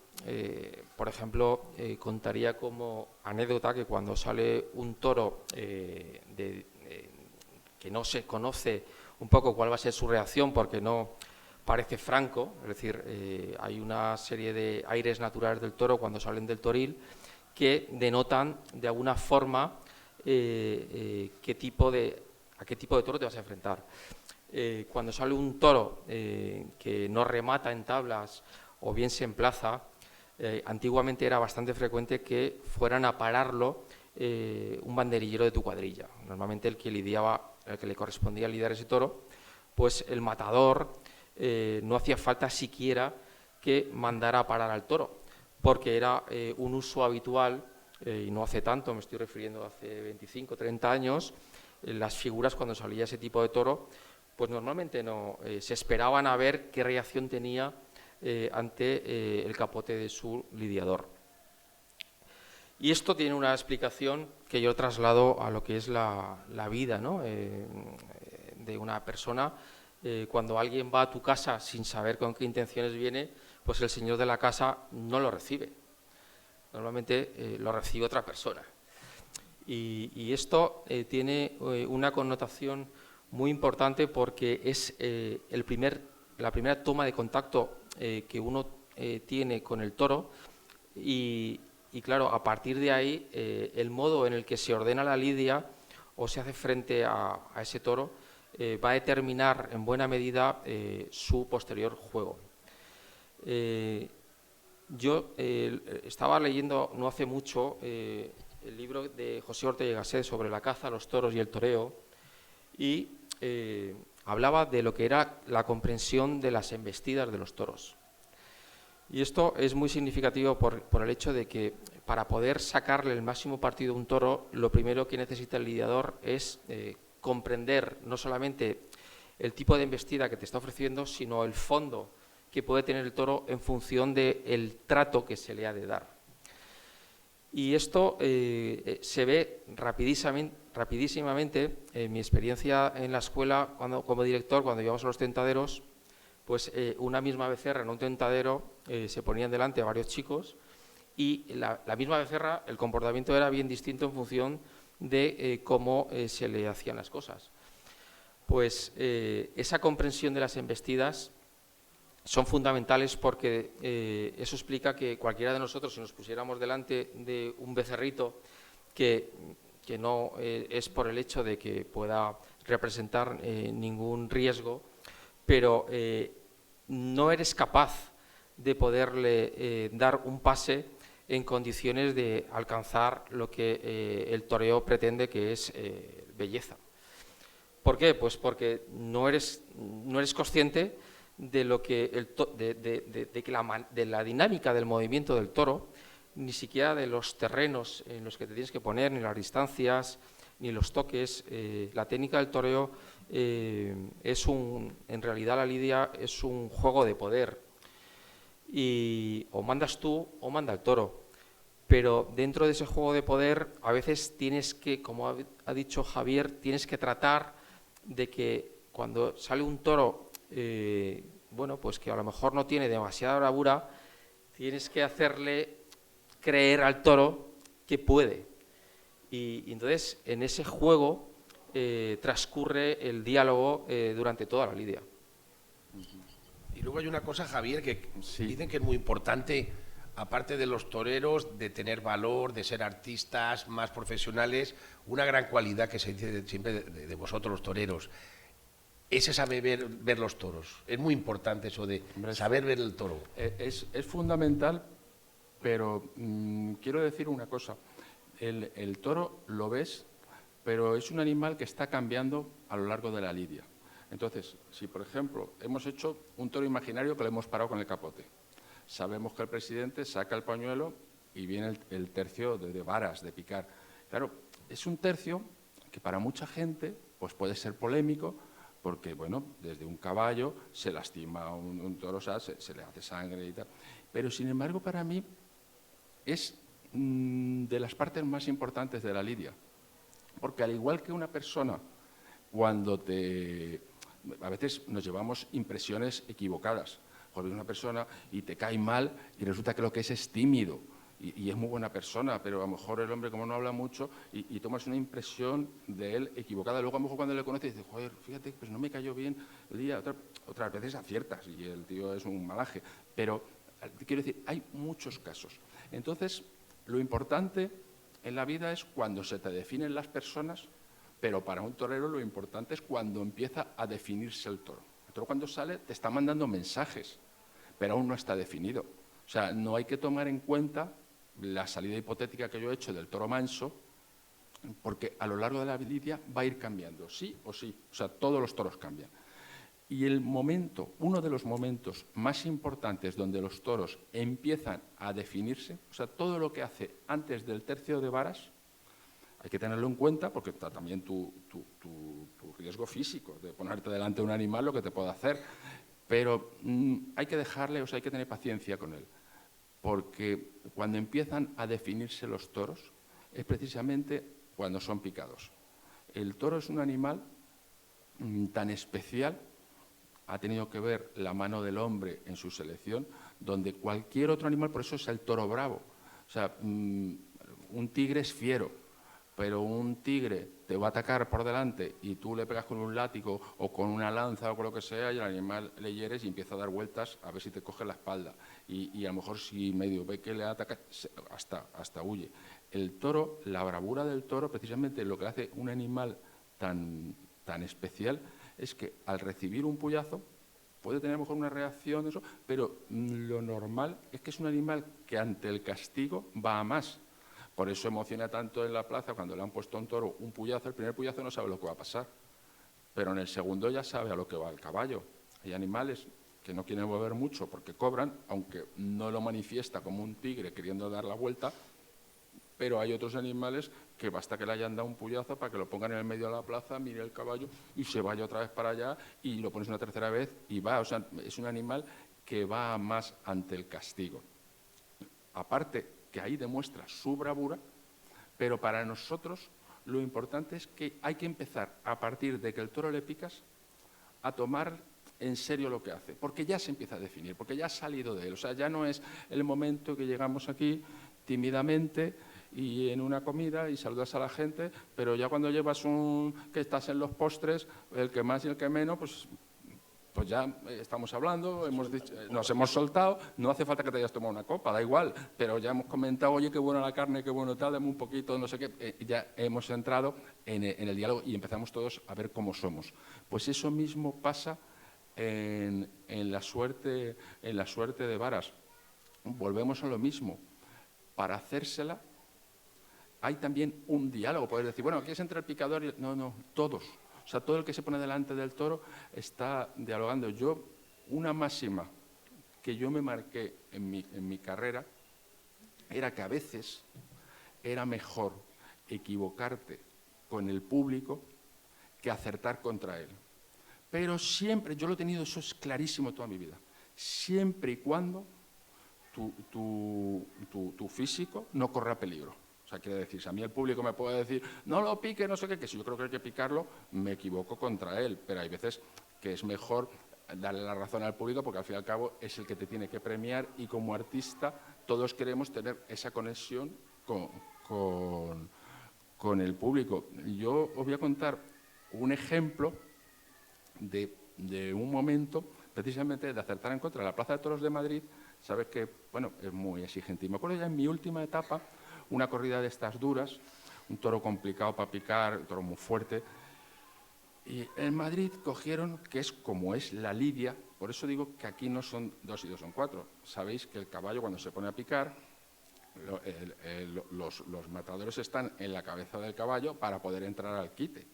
por ejemplo, contaría como anécdota que cuando sale un toro que no se conoce un poco cuál va a ser su reacción, porque no parece franco, es decir, hay una serie de aires naturales del toro cuando salen del toril que denotan de alguna forma a qué tipo de toro te vas a enfrentar. Cuando sale un toro que no remata en tablas o bien se emplaza, antiguamente era bastante frecuente que fueran a pararlo un banderillero de tu cuadrilla. Normalmente el que le correspondía lidiar ese toro, pues el matador no hacía falta siquiera que mandara a parar al toro, porque era un uso habitual, y no hace tanto, me estoy refiriendo a hace 25, 30 años, las figuras cuando salía ese tipo de toro, pues normalmente no se esperaban a ver qué reacción tenía ante el capote de su lidiador. Y esto tiene una explicación que yo traslado a lo que es la vida, ¿no?, de una persona. Cuando alguien va a tu casa sin saber con qué intenciones viene, pues el señor de la casa no lo recibe. Normalmente lo recibe otra persona. Y esto tiene una connotación muy importante, porque es la primera toma de contacto que uno tiene con el toro, y claro, a partir de ahí el modo en el que se ordena la lidia o se hace frente a ese toro va a determinar en buena medida su posterior juego. Yo estaba leyendo no hace mucho el libro de José Ortega y Gasset sobre la caza, los toros y el toreo, y hablaba de lo que era la comprensión de las embestidas de los toros. Y esto es muy significativo por el hecho de que para poder sacarle el máximo partido a un toro, lo primero que necesita el lidiador es comprender no solamente el tipo de embestida que te está ofreciendo, sino el fondo que puede tener el toro en función del trato que se le ha de dar. Y esto se ve rapidísimamente en mi experiencia en la escuela como director, cuando llevamos a los tentaderos, pues una misma becerra en un tentadero se ponían delante a varios chicos y la misma becerra, el comportamiento era bien distinto en función de cómo se le hacían las cosas. Pues esa comprensión de las embestidas son fundamentales porque eso explica que cualquiera de nosotros, si nos pusiéramos delante de un becerrito que no es por el hecho de que pueda representar ningún riesgo, pero no eres capaz de poderle dar un pase en condiciones de alcanzar lo que el toreo pretende, que es belleza. ¿Por qué? Pues porque no eres consciente de lo que de la dinámica del movimiento del toro, ni siquiera de los terrenos en los que te tienes que poner, ni las distancias, ni los toques. La técnica del toreo en realidad la lidia es un juego de poder, y o mandas tú o manda el toro, pero dentro de ese juego de poder a veces tienes que, como ha dicho Javier, tienes que tratar de que cuando sale un toro bueno, pues que a lo mejor no tiene demasiada bravura, tienes que hacerle creer al toro que puede. Y entonces en ese juego transcurre el diálogo durante toda la lidia. Y luego hay una cosa, Javier, que Sí. dicen que es muy importante, aparte de los toreros, de tener valor, de ser artistas más profesionales, una gran cualidad que se dice siempre de vosotros los toreros, es saber ver los toros. Es muy importante eso de saber ver el toro. Es fundamental, pero quiero decir una cosa. El toro lo ves, pero es un animal que está cambiando a lo largo de la lidia. Entonces, si por ejemplo hemos hecho un toro imaginario que le hemos parado con el capote, sabemos que el presidente saca el pañuelo y viene el tercio de varas, de picar. Claro, es un tercio que para mucha gente pues puede ser polémico, porque, bueno, desde un caballo se lastima un toro, o sea, se le hace sangre y tal. Pero, sin embargo, para mí es de las partes más importantes de la lidia. Porque al igual que una persona, cuando a veces nos llevamos impresiones equivocadas. Joder, una persona y te cae mal y resulta que lo que es tímido. Y es muy buena persona, pero a lo mejor el hombre, como no habla mucho, y tomas una impresión de él equivocada. Luego, a lo mejor, cuando le conoces, dices, joder, fíjate, pues no me cayó bien el día. Otras veces aciertas y el tío es un malaje. Pero, quiero decir, hay muchos casos. Entonces, lo importante en la vida es cuando se te definen las personas, pero para un torero lo importante es cuando empieza a definirse el toro. El toro, cuando sale, te está mandando mensajes, pero aún no está definido. O sea, no hay que tomar en cuenta la salida hipotética que yo he hecho del toro manso, porque a lo largo de la lidia va a ir cambiando, sí o sí. O sea, todos los toros cambian. Y uno de los momentos más importantes donde los toros empiezan a definirse, o sea, todo lo que hace antes del tercio de varas, hay que tenerlo en cuenta porque está también tu riesgo físico de ponerte delante de un animal, lo que te puede hacer. Pero hay que dejarle, o sea, hay que tener paciencia con él. Porque cuando empiezan a definirse los toros es precisamente cuando son picados. El toro es un animal tan especial, ha tenido que ver la mano del hombre en su selección, donde cualquier otro animal, por eso es el toro bravo. O sea, un tigre es fiero, pero un tigre te va a atacar por delante y tú le pegas con un látigo o con una lanza o con lo que sea y el animal le hieres y empieza a dar vueltas a ver si te coge la espalda. Y a lo mejor si medio ve que le ataca, hasta huye. El toro, la bravura del toro, precisamente lo que hace un animal tan especial es que al recibir un puyazo puede tener a lo mejor una reacción, eso, pero lo normal es que es un animal que ante el castigo va a más. Por eso emociona tanto en la plaza cuando le han puesto a un toro un puyazo. El primer puyazo no sabe lo que va a pasar, pero en el segundo ya sabe a lo que va el caballo. Hay animales que no quieren mover mucho porque cobran, aunque no lo manifiesta como un tigre queriendo dar la vuelta, pero hay otros animales que basta que le hayan dado un puyazo para que lo pongan en el medio de la plaza, mire el caballo y se vaya otra vez para allá y lo pones una tercera vez y va. O sea, es un animal que va más ante el castigo. Aparte que ahí demuestra su bravura, pero para nosotros lo importante es que hay que empezar, a partir de que el toro le picas, a tomar en serio lo que hace, porque ya se empieza a definir, porque ya ha salido de él. O sea, ya no es el momento que llegamos aquí tímidamente y en una comida y saludas a la gente, pero ya cuando llevas que estás en los postres, el que más y el que menos, pues ya estamos hablando, nos hemos soltado, no hace falta que te hayas tomado una copa, da igual, pero ya hemos comentado, oye, qué buena la carne, qué bueno tal, dame un poquito, no sé qué, ya hemos entrado en el diálogo y empezamos todos a ver cómo somos. Pues eso mismo pasa en la suerte de varas. Volvemos a lo mismo. Para hacérsela hay también un diálogo. Puedes decir, bueno, aquí es entre el picador y... No, todos. O sea, todo el que se pone delante del toro está dialogando. Una máxima que yo me marqué en mi carrera era que a veces era mejor equivocarte con el público que acertar contra él. Pero siempre, yo lo he tenido, eso es clarísimo toda mi vida, siempre y cuando tu físico no corra peligro. O sea, quiere decir, si a mí el público me puede decir, no lo pique, no sé qué, que si yo creo que hay que picarlo, me equivoco contra él. Pero hay veces que es mejor darle la razón al público porque al fin y al cabo es el que te tiene que premiar y como artista todos queremos tener esa conexión con el público. Yo os voy a contar un ejemplo de un momento precisamente de acertar en contra de la Plaza de Toros de Madrid. Sabes que, bueno, es muy exigente. Y me acuerdo ya en mi última etapa, una corrida de estas duras, un toro complicado para picar, un toro muy fuerte. Y en Madrid cogieron, que es como es la lidia, por eso digo que aquí no son 2 y 2 son 4. Sabéis que el caballo cuando se pone a picar, los matadores están en la cabeza del caballo para poder entrar al quite.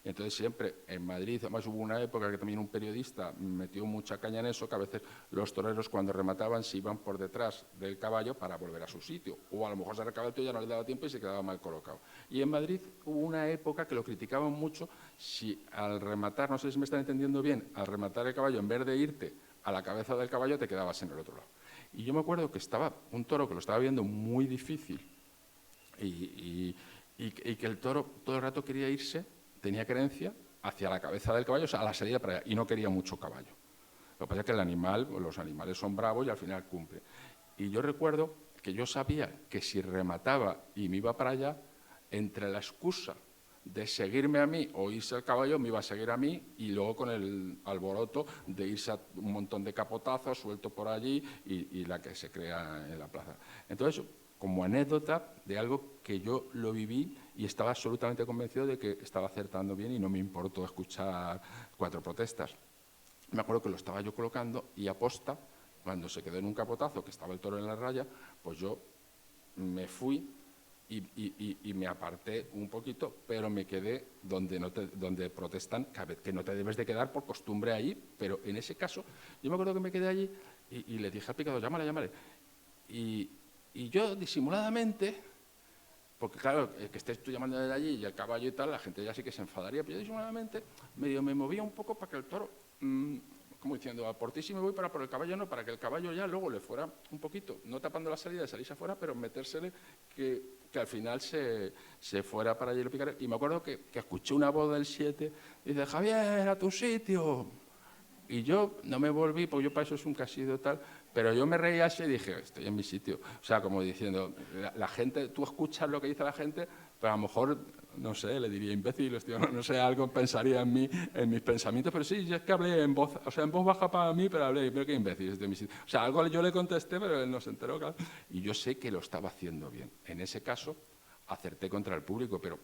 Entonces siempre en Madrid, además hubo una época que también un periodista metió mucha caña en eso, que a veces los toreros cuando remataban se iban por detrás del caballo para volver a su sitio. O a lo mejor se recaba el tío, ya no le daba tiempo y se quedaba mal colocado. Y en Madrid hubo una época que lo criticaban mucho si al rematar, no sé si me están entendiendo bien, al rematar el caballo, en vez de irte a la cabeza del caballo, te quedabas en el otro lado. Y yo me acuerdo que estaba un toro que lo estaba viendo muy difícil y que el toro todo el rato quería irse, tenía creencia hacia la cabeza del caballo, o sea, a la salida para allá, y no quería mucho caballo. Lo que pasa es que los animales son bravos y al final cumple. Y yo recuerdo que yo sabía que si remataba y me iba para allá, entre la excusa de seguirme a mí o irse al caballo, me iba a seguir a mí y luego con el alboroto de irse a un montón de capotazos suelto por allí y la que se crea en la plaza. Entonces, como anécdota de algo que yo lo viví y estaba absolutamente convencido de que estaba acertando bien y no me importó escuchar 4 protestas. Me acuerdo que lo estaba yo colocando y aposta, cuando se quedó en un capotazo, que estaba el toro en la raya, pues yo me fui y me aparté un poquito, pero me quedé donde protestan que no te debes de quedar por costumbre allí, pero en ese caso, yo me acuerdo que me quedé allí y le dije al picador, llámale. Y yo disimuladamente, porque claro, que estés tú llamando desde allí y el caballo y tal, la gente ya sí que se enfadaría, pero yo disimuladamente medio me movía un poco para que el toro, como diciendo, a por ti sí me voy, para por el caballo no, para que el caballo ya luego le fuera un poquito, no tapando la salida de salirse afuera, pero metérsele que al final se fuera para allí lo picar. Y me acuerdo que escuché una voz del 7, dice, Javier, a tu sitio. Y yo no me volví, porque yo para eso es un casido tal, pero yo me reía así y dije, estoy en mi sitio. O sea, como diciendo, la gente, tú escuchas lo que dice la gente, pero a lo mejor, no sé, le diría imbécil, no sé, algo pensaría en mí, en mis pensamientos, pero sí, es que hablé en voz baja para mí, pero hablé, pero qué imbécil, estoy en mi sitio. O sea, algo yo le contesté, pero él no se enteró, claro. Y yo sé que lo estaba haciendo bien. En ese caso, acerté contra el público, pero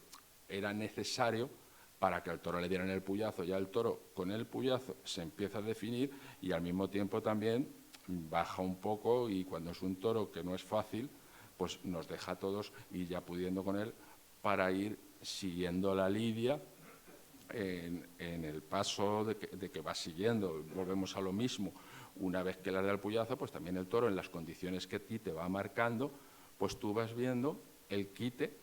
era necesario para que al toro le dieran el puyazo. Ya el toro con el puyazo se empieza a definir y al mismo tiempo también baja un poco y cuando es un toro que no es fácil, pues nos deja a todos y ya pudiendo con él para ir siguiendo la lidia en el paso de que va siguiendo. Volvemos a lo mismo. Una vez que le da el puyazo, pues también el toro en las condiciones que a ti te va marcando, pues tú vas viendo el quite.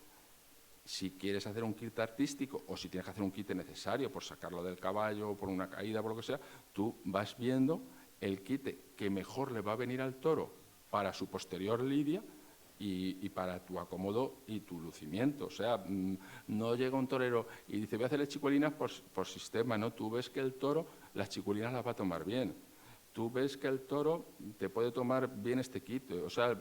Si quieres hacer un quite artístico o si tienes que hacer un quite necesario por sacarlo del caballo, por una caída, por lo que sea, tú vas viendo el quite que mejor le va a venir al toro para su posterior lidia y para tu acomodo y tu lucimiento. O sea, no llega un torero y dice, voy a hacerle chicuelinas por sistema, ¿no? Tú ves que el toro las chicuelinas las va a tomar bien. Tú ves que el toro te puede tomar bien este quite. O sea,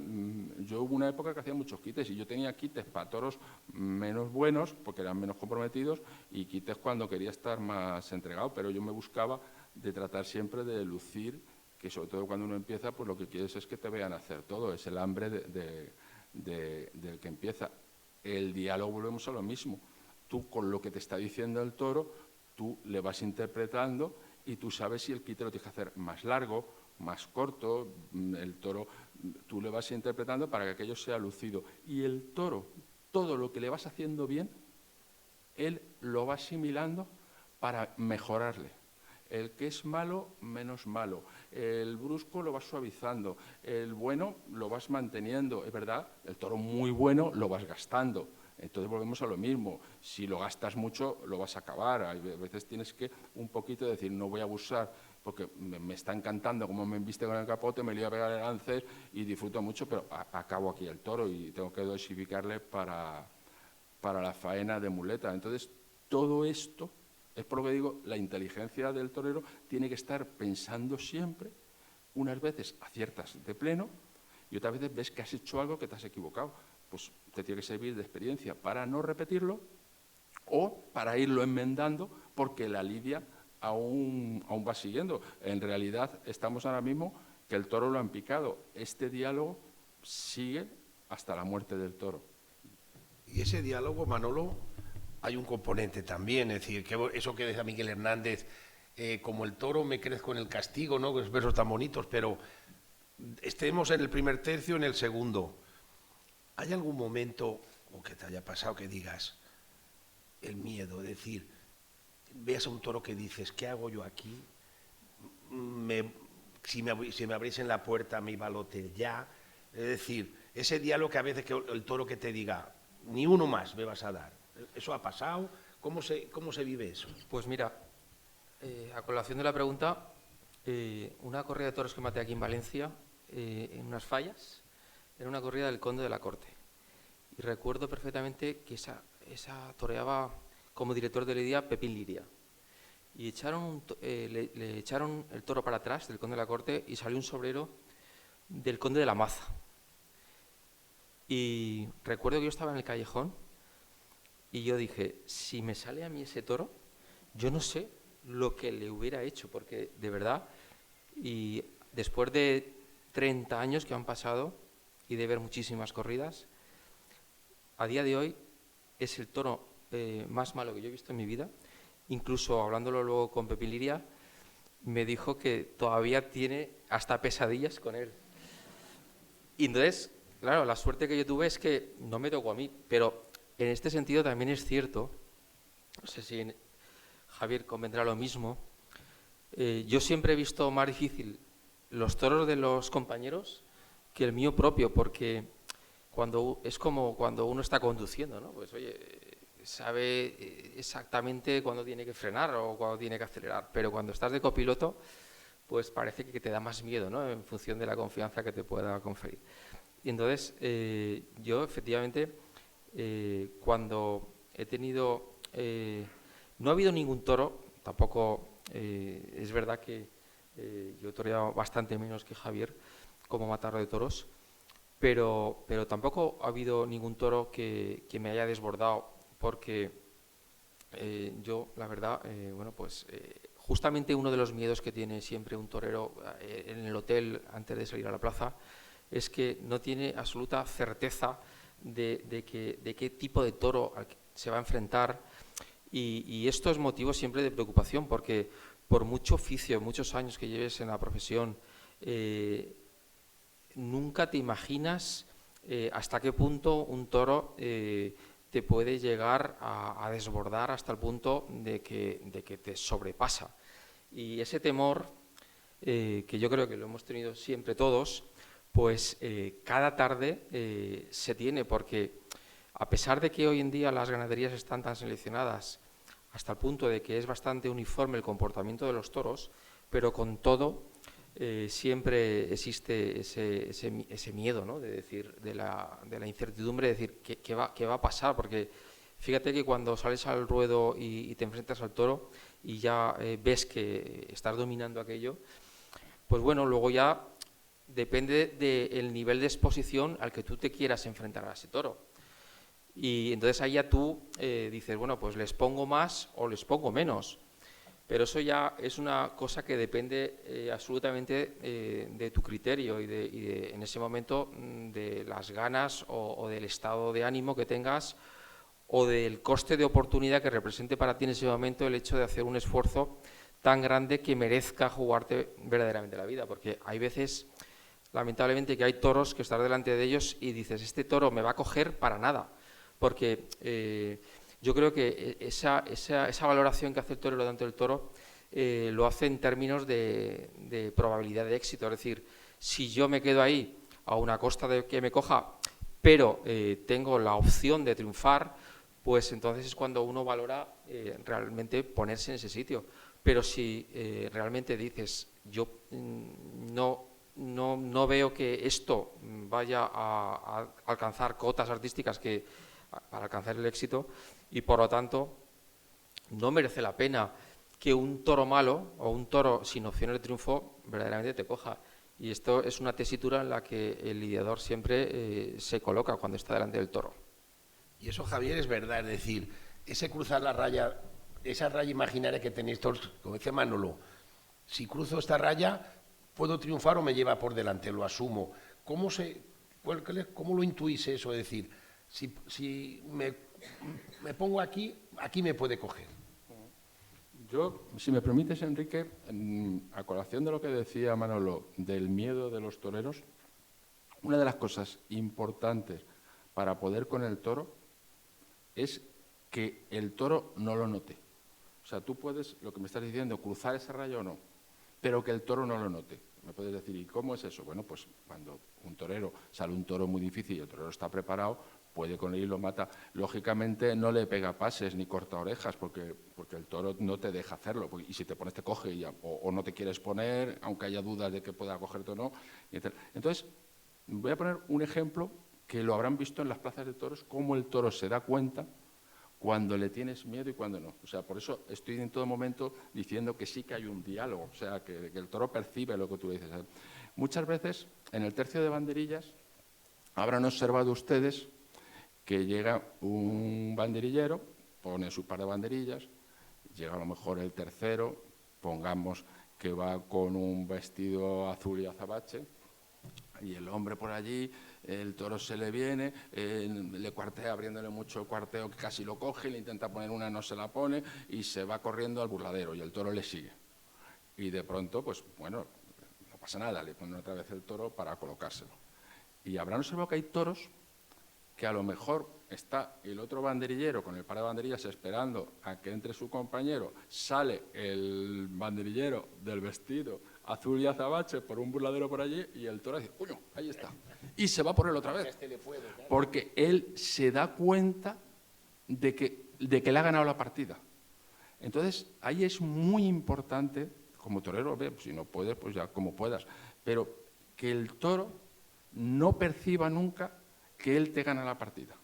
yo hubo una época que hacía muchos quites y yo tenía quites para toros menos buenos, porque eran menos comprometidos, y quites cuando quería estar más entregado, pero yo me buscaba de tratar siempre de lucir, que sobre todo cuando uno empieza, pues lo que quieres es que te vean hacer todo, es el hambre del que empieza. El diálogo, volvemos a lo mismo. Tú, con lo que te está diciendo el toro, tú le vas interpretando y tú sabes si el quite lo tienes que hacer más largo, más corto. El toro, tú le vas interpretando para que aquello sea lucido. Y el toro, todo lo que le vas haciendo bien, él lo va asimilando para mejorarle. El que es malo, menos malo. El brusco lo vas suavizando. El bueno lo vas manteniendo. Es verdad, el toro muy bueno lo vas gastando. Entonces volvemos a lo mismo. Si lo gastas mucho, lo vas a acabar. A veces tienes que un poquito decir, no voy a abusar, porque me está encantando cómo me embiste con el capote, me le voy a pegar el lance y disfruto mucho, pero acabo aquí el toro y tengo que dosificarle para la faena de muleta. Entonces, todo esto, es por lo que digo, la inteligencia del torero tiene que estar pensando siempre. Unas veces aciertas de pleno y otras veces ves que has hecho algo que te has equivocado. Pues te tiene que servir de experiencia para no repetirlo o para irlo enmendando, porque la lidia aún va siguiendo. En realidad estamos ahora mismo que el toro lo han picado. Este diálogo sigue hasta la muerte del toro. Y ese diálogo, Manolo, hay un componente también, es decir, que eso que decía Miguel Hernández, como el toro me crezco en el castigo, ¿no? Esos versos tan bonitos, pero estemos en el primer tercio, en el segundo. ¿Hay algún momento o que te haya pasado que digas el miedo? Es decir, veas a un toro que dices, ¿qué hago yo aquí? Si me abriesen la puerta me iba al hotel ya. Es decir, ese diálogo que a veces que el toro que te diga, ni uno más me vas a dar. ¿Eso ha pasado? ¿Cómo se vive eso? Pues mira, a colación de la pregunta, una corrida de toros que maté aquí en Valencia, en unas fallas, era una corrida del Conde de la Corte. Y recuerdo perfectamente que esa toreaba como director de lidia Pepín Liria. Y le echaron el toro para atrás del Conde de la Corte y salió un sobrero del Conde de la Maza. Y recuerdo que yo estaba en el callejón y yo dije, si me sale a mí ese toro, yo no sé lo que le hubiera hecho, porque de verdad, y después de 30 años que han pasado y de ver muchísimas corridas, a día de hoy es el toro más malo que yo he visto en mi vida. Incluso hablándolo luego con Pepín Liria, me dijo que todavía tiene hasta pesadillas con él. Y entonces, claro, la suerte que yo tuve es que no me tocó a mí, pero en este sentido también es cierto, no sé si Javier convendrá lo mismo, yo siempre he visto más difícil los toros de los compañeros que el mío propio, porque es como cuando uno está conduciendo, ¿no? Pues oye, sabe exactamente cuándo tiene que frenar o cuándo tiene que acelerar, pero cuando estás de copiloto, pues parece que te da más miedo, ¿no? En función de la confianza que te pueda conferir. Y entonces, yo efectivamente, cuando he tenido... no ha habido ningún toro, tampoco es verdad que yo he toreado bastante menos que Javier como matador de toros, pero tampoco ha habido ningún toro que me haya desbordado, porque yo, la verdad, justamente uno de los miedos que tiene siempre un torero en el hotel antes de salir a la plaza es que no tiene absoluta certeza de qué tipo de toro se va a enfrentar, y esto es motivo siempre de preocupación, porque por mucho oficio, muchos años que lleves en la profesión, nunca te imaginas hasta qué punto un toro te puede llegar a desbordar hasta el punto de que te sobrepasa. Y ese temor, que yo creo que lo hemos tenido siempre todos, pues cada tarde se tiene, porque a pesar de que hoy en día las ganaderías están tan seleccionadas hasta el punto de que es bastante uniforme el comportamiento de los toros, pero con todo siempre existe ese miedo, ¿no? De decir, de la incertidumbre, de decir, ¿qué va a pasar? Porque fíjate que cuando sales al ruedo y te enfrentas al toro y ya ves que estás dominando aquello, pues bueno, luego ya depende del nivel de exposición al que tú te quieras enfrentar a ese toro. Y entonces ahí ya tú dices, bueno, pues les pongo más o les pongo menos. Pero eso ya es una cosa que depende absolutamente de tu criterio y en ese momento de las ganas o del estado de ánimo que tengas o del coste de oportunidad que represente para ti en ese momento el hecho de hacer un esfuerzo tan grande que merezca jugarte verdaderamente la vida. Porque hay veces, lamentablemente, que hay toros que estás delante de ellos y dices, este toro me va a coger para nada. Porque yo creo que esa valoración que hace el torero delante del toro lo hace en términos de probabilidad de éxito. Es decir, si yo me quedo ahí a una costa de que me coja, pero tengo la opción de triunfar, pues entonces es cuando uno valora realmente ponerse en ese sitio. Pero si realmente dices, yo no veo que esto vaya a alcanzar cotas artísticas para alcanzar el éxito, y por lo tanto no merece la pena que un toro malo o un toro sin opciones de triunfo verdaderamente te coja. Y esto es una tesitura en la que el lidiador siempre se coloca cuando está delante del toro. Y eso, Javier, es verdad, es decir, ese cruzar la raya, esa raya imaginaria que tenéis todos, como decía Manolo, si cruzo esta raya, ¿puedo triunfar o me lleva por delante? Lo asumo. ¿Cómo lo intuís eso? Es decir, si me pongo aquí me puede coger. Yo, si me permites, Enrique, a colación de lo que decía Manolo del miedo de los toreros, una de las cosas importantes para poder con el toro es que el toro no lo note. O sea, tú puedes, lo que me estás diciendo, cruzar ese rayo o no, pero que el toro no lo note. Me puedes decir, ¿y cómo es eso? Bueno, pues cuando un torero sale un toro muy difícil y el torero está preparado, puede con él y lo mata. Lógicamente no le pega pases ni corta orejas porque el toro no te deja hacerlo. Y si te pones te coge o no te quieres poner, aunque haya dudas de que pueda cogerte o no. Entonces, voy a poner un ejemplo que lo habrán visto en las plazas de toros, cómo el toro se da cuenta cuando le tienes miedo y cuando no. O sea, por eso estoy en todo momento diciendo que sí que hay un diálogo, o sea, que el toro percibe lo que tú le dices. Muchas veces, en el tercio de banderillas, habrán observado ustedes que llega un banderillero, pone su par de banderillas, llega a lo mejor el tercero, pongamos que va con un vestido azul y azabache, y el hombre por allí, el toro se le viene, le cuartea abriéndole mucho el cuarteo que casi lo coge, le intenta poner una, no se la pone y se va corriendo al burladero y el toro le sigue. Y de pronto, pues bueno, no pasa nada, le ponen otra vez el toro para colocárselo. Y habrán observado que hay toros que a lo mejor está el otro banderillero con el par de banderillas esperando a que entre su compañero, sale el banderillero del vestido azul y azabache por un burladero por allí y el toro dice, ¡coño, ahí está! Y se va por él otra vez, porque él se da cuenta de que le ha ganado la partida. Entonces, ahí es muy importante, como torero, si no puedes, pues ya como puedas, pero que el toro no perciba nunca que él te gana la partida.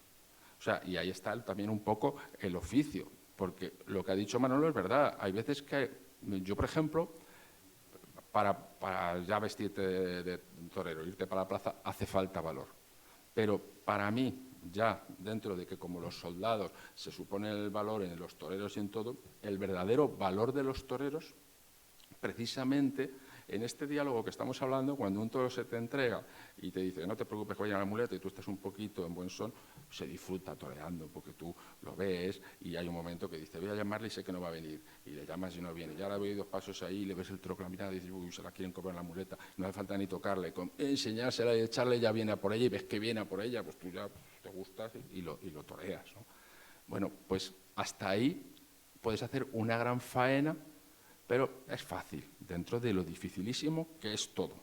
O sea, y ahí está también un poco el oficio, porque lo que ha dicho Manolo es verdad. Hay veces que yo, por ejemplo, para ya vestirte de torero, irte para la plaza, hace falta valor. Pero para mí, ya dentro de que como los soldados se supone el valor en los toreros y en todo, el verdadero valor de los toreros, precisamente en este diálogo que estamos hablando, cuando un toro se te entrega y te dice, no te preocupes que vaya la muleta y tú estás un poquito en buen son, se disfruta toreando porque tú lo ves y hay un momento que dice, voy a llamarle y sé que no va a venir. Y le llamas y no viene. Y ahora voy 2 pasos ahí y le ves el toro con la mirada y dices, uy, se la quieren cobrar la muleta. No hace falta ni tocarle. Con enseñársela y echarle ya viene a por ella y ves que viene a por ella, pues tú ya te gustas y lo toreas, ¿no? Bueno, pues hasta ahí puedes hacer una gran faena, pero es fácil, dentro de lo dificilísimo que es todo.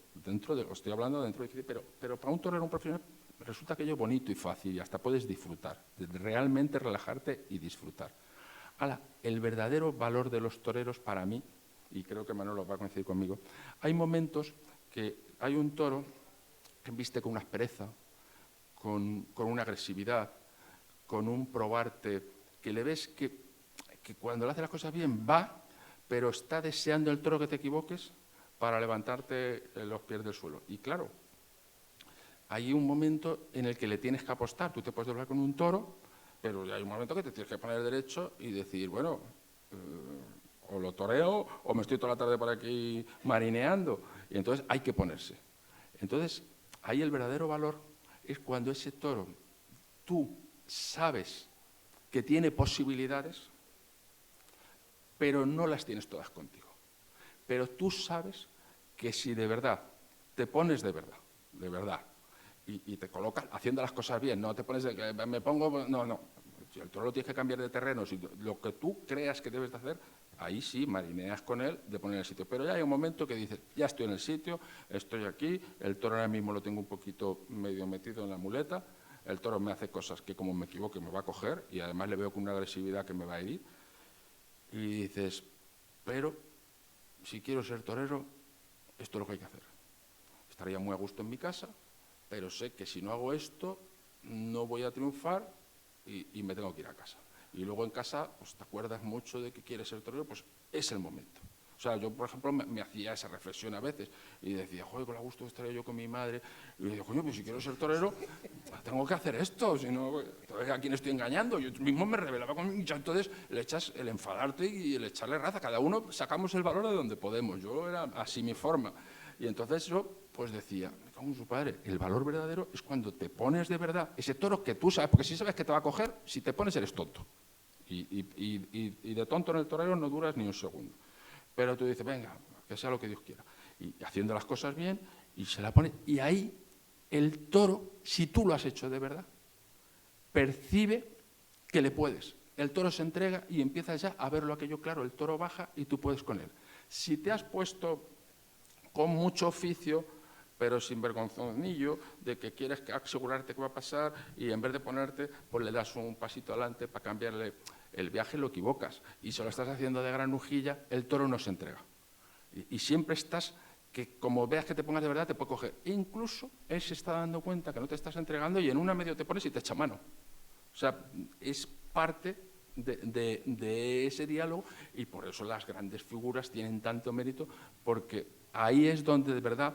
Estoy hablando dentro de difícil, pero para un torero, un profesional, resulta aquello bonito y fácil y hasta puedes disfrutar, realmente relajarte y disfrutar. Ahora, el verdadero valor de los toreros para mí y creo que Manolo va a coincidir conmigo, hay momentos que hay un toro que viste con una aspereza, con una agresividad, con un probarte, que le ves que cuando le hace las cosas bien va, pero está deseando el toro que te equivoques para levantarte los pies del suelo. Y claro, hay un momento en el que le tienes que apostar. Tú te puedes doblar con un toro, pero hay un momento que te tienes que poner derecho y decir, bueno, o lo toreo o me estoy toda la tarde por aquí marineando. Y entonces hay que ponerse. Entonces, ahí el verdadero valor es cuando ese toro, tú sabes que tiene posibilidades, pero no las tienes todas contigo. Pero tú sabes que si de verdad te pones de verdad, y te colocas haciendo las cosas bien, no te pones de que me pongo, no. Si el toro lo tienes que cambiar de terreno, si lo que tú creas que debes de hacer, ahí sí marineas con él de poner en el sitio. Pero ya hay un momento que dices, ya estoy en el sitio, estoy aquí, el toro ahora mismo lo tengo un poquito medio metido en la muleta, el toro me hace cosas que como me equivoque me va a coger y además le veo con una agresividad que me va a herir. Y dices, pero si quiero ser torero, esto es lo que hay que hacer. Estaría muy a gusto en mi casa, pero sé que si no hago esto, no voy a triunfar y me tengo que ir a casa. Y luego en casa, pues te acuerdas mucho de que quieres ser torero, pues es el momento. O sea, yo, por ejemplo, me hacía esa reflexión a veces y decía, joder, con la gusto estaría yo con mi madre. Y yo decía, coño, pues si quiero ser torero, tengo que hacer esto, si no, ¿a quién estoy engañando? Yo mismo me rebelaba con mi... Entonces le echas el enfadarte y el echarle raza. Cada uno sacamos el valor de donde podemos. Yo era así mi forma. Y entonces yo, pues decía, me cago en su padre, el valor verdadero es cuando te pones de verdad ese toro que tú sabes, porque si sabes que te va a coger, si te pones eres tonto. Y de tonto en el torero no duras ni un segundo. Pero tú dices, venga, que sea lo que Dios quiera. Y haciendo las cosas bien, y se la pone. Y ahí el toro, si tú lo has hecho de verdad, percibe que le puedes. El toro se entrega y empieza ya a verlo aquello claro. El toro baja y tú puedes con él. Si te has puesto con mucho oficio, pero sin vergonzonillo, de que quieres asegurarte que va a pasar y en vez de ponerte, pues le das un pasito adelante para cambiarle el viaje, lo equivocas. Y si lo estás haciendo de granujilla, el toro no se entrega. Y siempre estás, que como veas que te pongas de verdad, te puede coger. E incluso él se está dando cuenta que no te estás entregando y en una medio te pones y te echa mano. O sea, es parte de ese diálogo y por eso las grandes figuras tienen tanto mérito, porque ahí es donde de verdad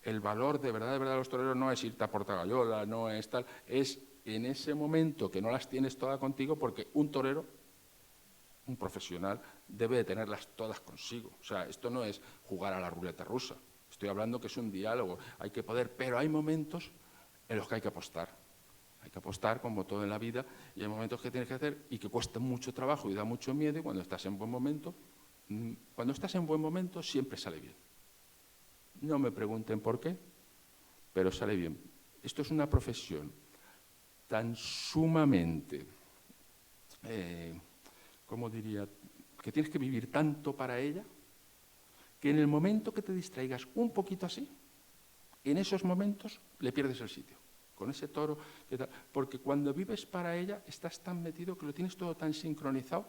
el valor de verdad de los toreros no es irte a Portagayola, no es tal, es en ese momento que no las tienes todas contigo, porque un torero, un profesional, debe de tenerlas todas consigo. O sea, esto no es jugar a la ruleta rusa, estoy hablando que es un diálogo, hay que poder, pero hay momentos en los que hay que apostar. Hay que apostar, como todo en la vida, y hay momentos que tienes que hacer y que cuesta mucho trabajo y da mucho miedo, y cuando estás en buen momento, siempre sale bien. No me pregunten por qué, pero sale bien. Esto es una profesión tan sumamente, ¿cómo diría?, que tienes que vivir tanto para ella, que en el momento que te distraigas un poquito así, en esos momentos le pierdes el sitio. Con ese toro, porque cuando vives para ella estás tan metido que lo tienes todo tan sincronizado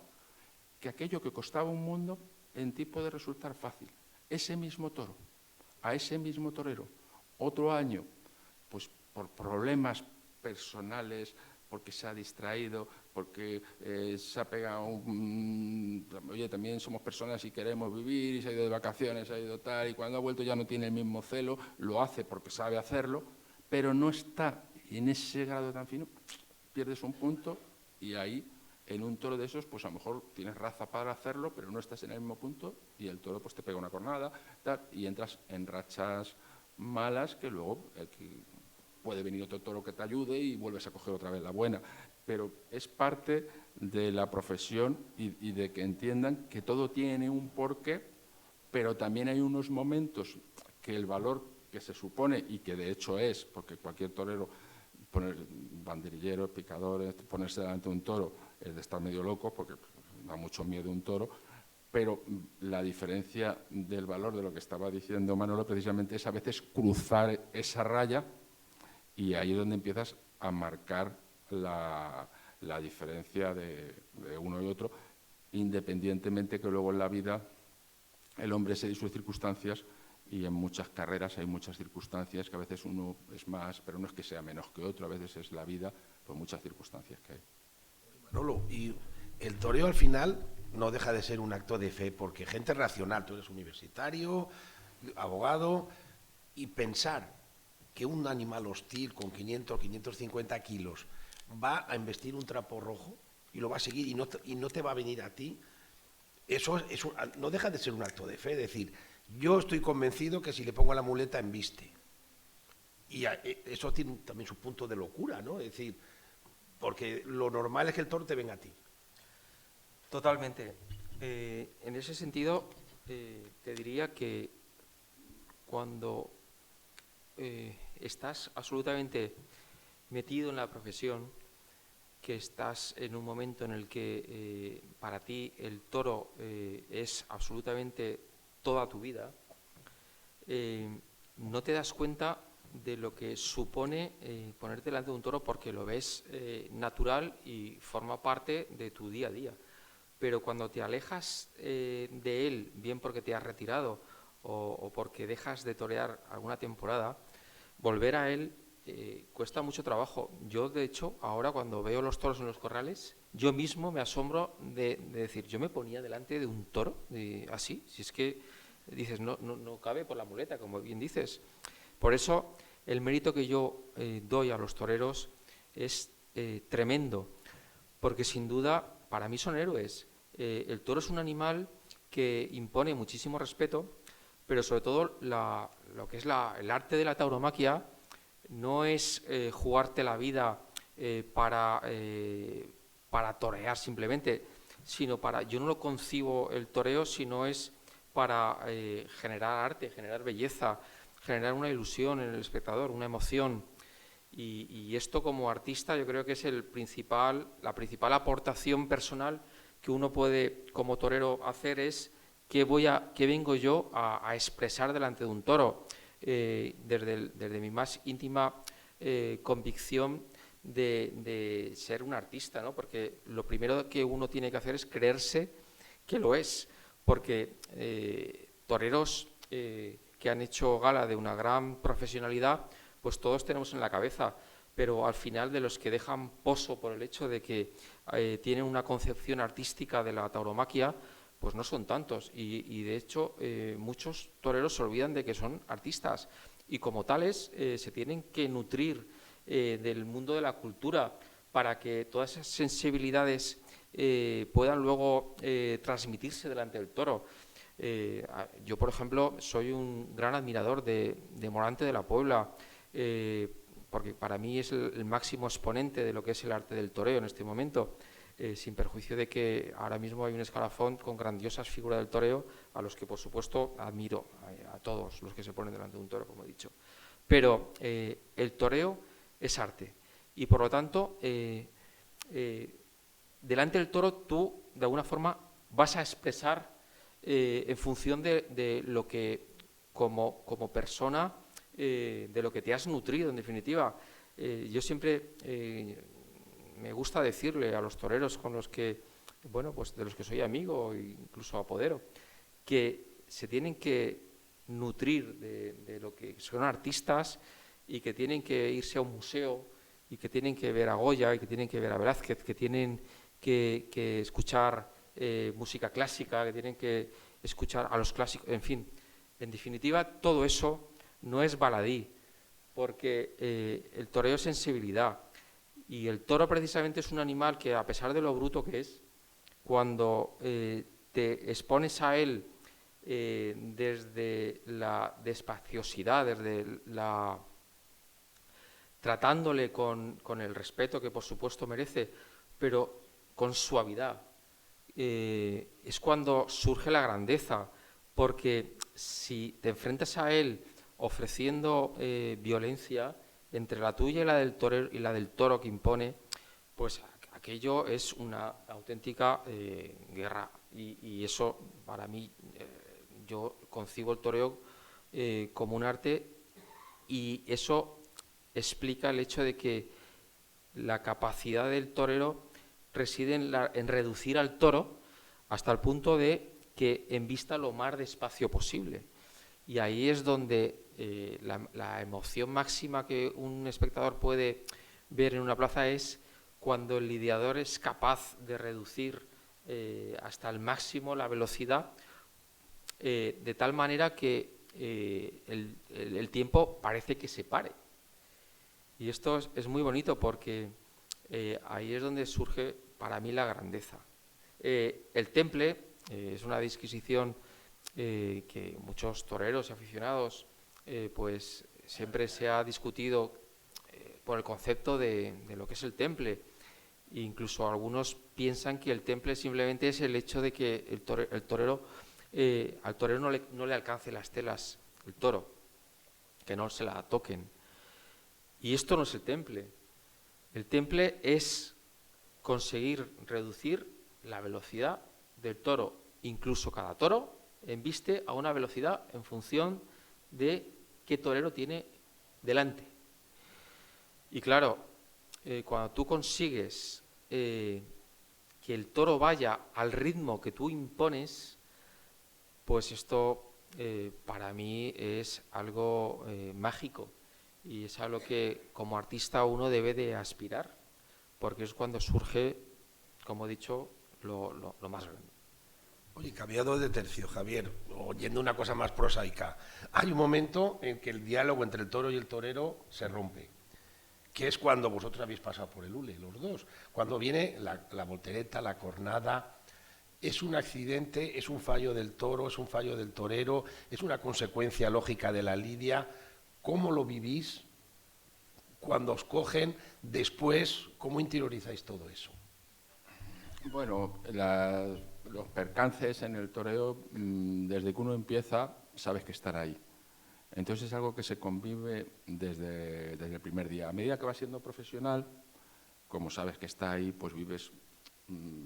que aquello que costaba un mundo en ti puede resultar fácil. Ese mismo toro, a ese mismo torero, otro año, pues por problemas personales, porque se ha distraído, porque se ha pegado oye, también somos personas y queremos vivir, y se ha ido de vacaciones, se ha ido tal, y cuando ha vuelto ya no tiene el mismo celo, lo hace porque sabe hacerlo, pero no está en ese grado tan fino, pierdes un punto y ahí, en un toro de esos, pues a lo mejor tienes raza para hacerlo, pero no estás en el mismo punto y el toro pues te pega una cornada tal, y entras en rachas malas que luego puede venir otro toro que te ayude y vuelves a coger otra vez la buena. Pero es parte de la profesión y de que entiendan que todo tiene un porqué, pero también hay unos momentos que el valor que se supone, y que de hecho es, porque cualquier torero, poner banderilleros, picadores, ponerse delante de un toro, es de estar medio loco, porque da mucho miedo un toro, pero la diferencia del valor de lo que estaba diciendo Manolo precisamente es a veces cruzar esa raya, y ahí es donde empiezas a marcar la diferencia de uno y otro, independientemente que luego en la vida el hombre se y sus circunstancias, y en muchas carreras hay muchas circunstancias que a veces uno es más, pero no es que sea menos que otro, a veces es la vida, por muchas circunstancias que hay. Manolo, y el toreo al final no deja de ser un acto de fe, porque gente racional, tú eres universitario, abogado, y pensar que un animal hostil con 500, 550 kilos va a embestir un trapo rojo y lo va a seguir y no te va a venir a ti, eso no deja de ser un acto de fe, es decir, yo estoy convencido que si le pongo la muleta embiste. Y eso tiene también su punto de locura, ¿no? Es decir, porque lo normal es que el toro te venga a ti. Totalmente. En ese sentido, te diría que cuando estás absolutamente metido en la profesión, que estás en un momento en el que para ti el toro es absolutamente toda tu vida, no te das cuenta de lo que supone ponerte delante de un toro, porque lo ves natural y forma parte de tu día a día. Pero cuando te alejas de él, bien porque te has retirado o porque dejas de torear alguna temporada, volver a él cuesta mucho trabajo. Yo, de hecho, ahora cuando veo los toros en los corrales, yo mismo me asombro de decir, yo me ponía delante de un toro así, si es que dices, no cabe por la muleta, como bien dices. Por eso, el mérito que yo doy a los toreros es tremendo, porque sin duda para mí son héroes. El toro es un animal que impone muchísimo respeto, pero sobre todo lo que es el arte de la tauromaquia no es jugarte la vida para torear simplemente, sino yo no lo concibo el toreo, sino es para generar arte, generar belleza, generar una ilusión en el espectador, una emoción. Y esto como artista yo creo que es la principal aportación personal que uno puede como torero hacer, es qué vengo yo a expresar delante de un toro, desde mi más íntima convicción de ser un artista, ¿no? Porque lo primero que uno tiene que hacer es creerse que lo es, porque toreros que han hecho gala de una gran profesionalidad, pues todos tenemos en la cabeza, pero al final de los que dejan pozo por el hecho de que tienen una concepción artística de la tauromaquia, pues no son tantos, y de hecho muchos toreros se olvidan de que son artistas, y como tales se tienen que nutrir del mundo de la cultura para que todas esas sensibilidades puedan luego transmitirse delante del toro. Yo, por ejemplo, soy un gran admirador de Morante de la Puebla, porque para mí es el máximo exponente de lo que es el arte del toreo en este momento, sin perjuicio de que ahora mismo hay un escalafón con grandiosas figuras del toreo, a los que por supuesto admiro, a todos los que se ponen delante de un toro, como he dicho. Pero el toreo es arte, y por lo tanto delante del toro tú de alguna forma vas a expresar en función de lo que como persona, de lo que te has nutrido en definitiva. Yo siempre me gusta decirle a los toreros con los que, bueno, pues de los que soy amigo, incluso apodero, que se tienen que nutrir de lo que son artistas, y que tienen que irse a un museo, y que tienen que ver a Goya, y que tienen que ver a Velázquez, que tienen que escuchar música clásica, que tienen que escuchar a los clásicos, en fin. En definitiva, todo eso no es baladí, porque el toreo es sensibilidad, y el toro precisamente es un animal que, a pesar de lo bruto que es, cuando te expones a él desde la despaciosidad, tratándole con el respeto que por supuesto merece, pero con suavidad, es cuando surge la grandeza, porque si te enfrentas a él ofreciendo violencia entre la tuya y la del torero y la del toro que impone, pues aquello es una auténtica guerra, y eso para mí, yo concibo el toreo como un arte, y eso explica el hecho de que la capacidad del torero reside en reducir al toro hasta el punto de que embista lo más despacio posible. Y ahí es donde la emoción máxima que un espectador puede ver en una plaza es cuando el lidiador es capaz de reducir hasta el máximo la velocidad, de tal manera que el tiempo parece que se pare. Y esto es muy bonito porque ahí es donde surge para mí la grandeza. El temple es una disquisición que muchos toreros y aficionados pues siempre se ha discutido por el concepto de lo que es el temple. Incluso algunos piensan que el temple simplemente es el hecho de que al torero no le alcance las telas, el toro, que no se la toquen. Y esto no es el temple. El temple es conseguir reducir la velocidad del toro. Incluso cada toro embiste a una velocidad en función de qué torero tiene delante. Y claro, cuando tú consigues que el toro vaya al ritmo que tú impones, pues esto para mí es algo mágico. Y es a lo que como artista uno debe de aspirar, porque es cuando surge, como he dicho, lo más grande. Oye, cambiado de tercio, Javier, oyendo una cosa más prosaica. Hay un momento en que el diálogo entre el toro y el torero se rompe, que es cuando vosotros habéis pasado por el hule, los dos. Cuando viene la voltereta, la cornada, es un accidente, es un fallo del toro, es un fallo del torero, es una consecuencia lógica de la lidia. ¿Cómo lo vivís cuando os cogen? Después, ¿cómo interiorizáis todo eso? Bueno, los percances en el toreo, desde que uno empieza, sabes que están ahí. Entonces es algo que se convive desde el primer día. A medida que vas siendo profesional, como sabes que está ahí, pues vives,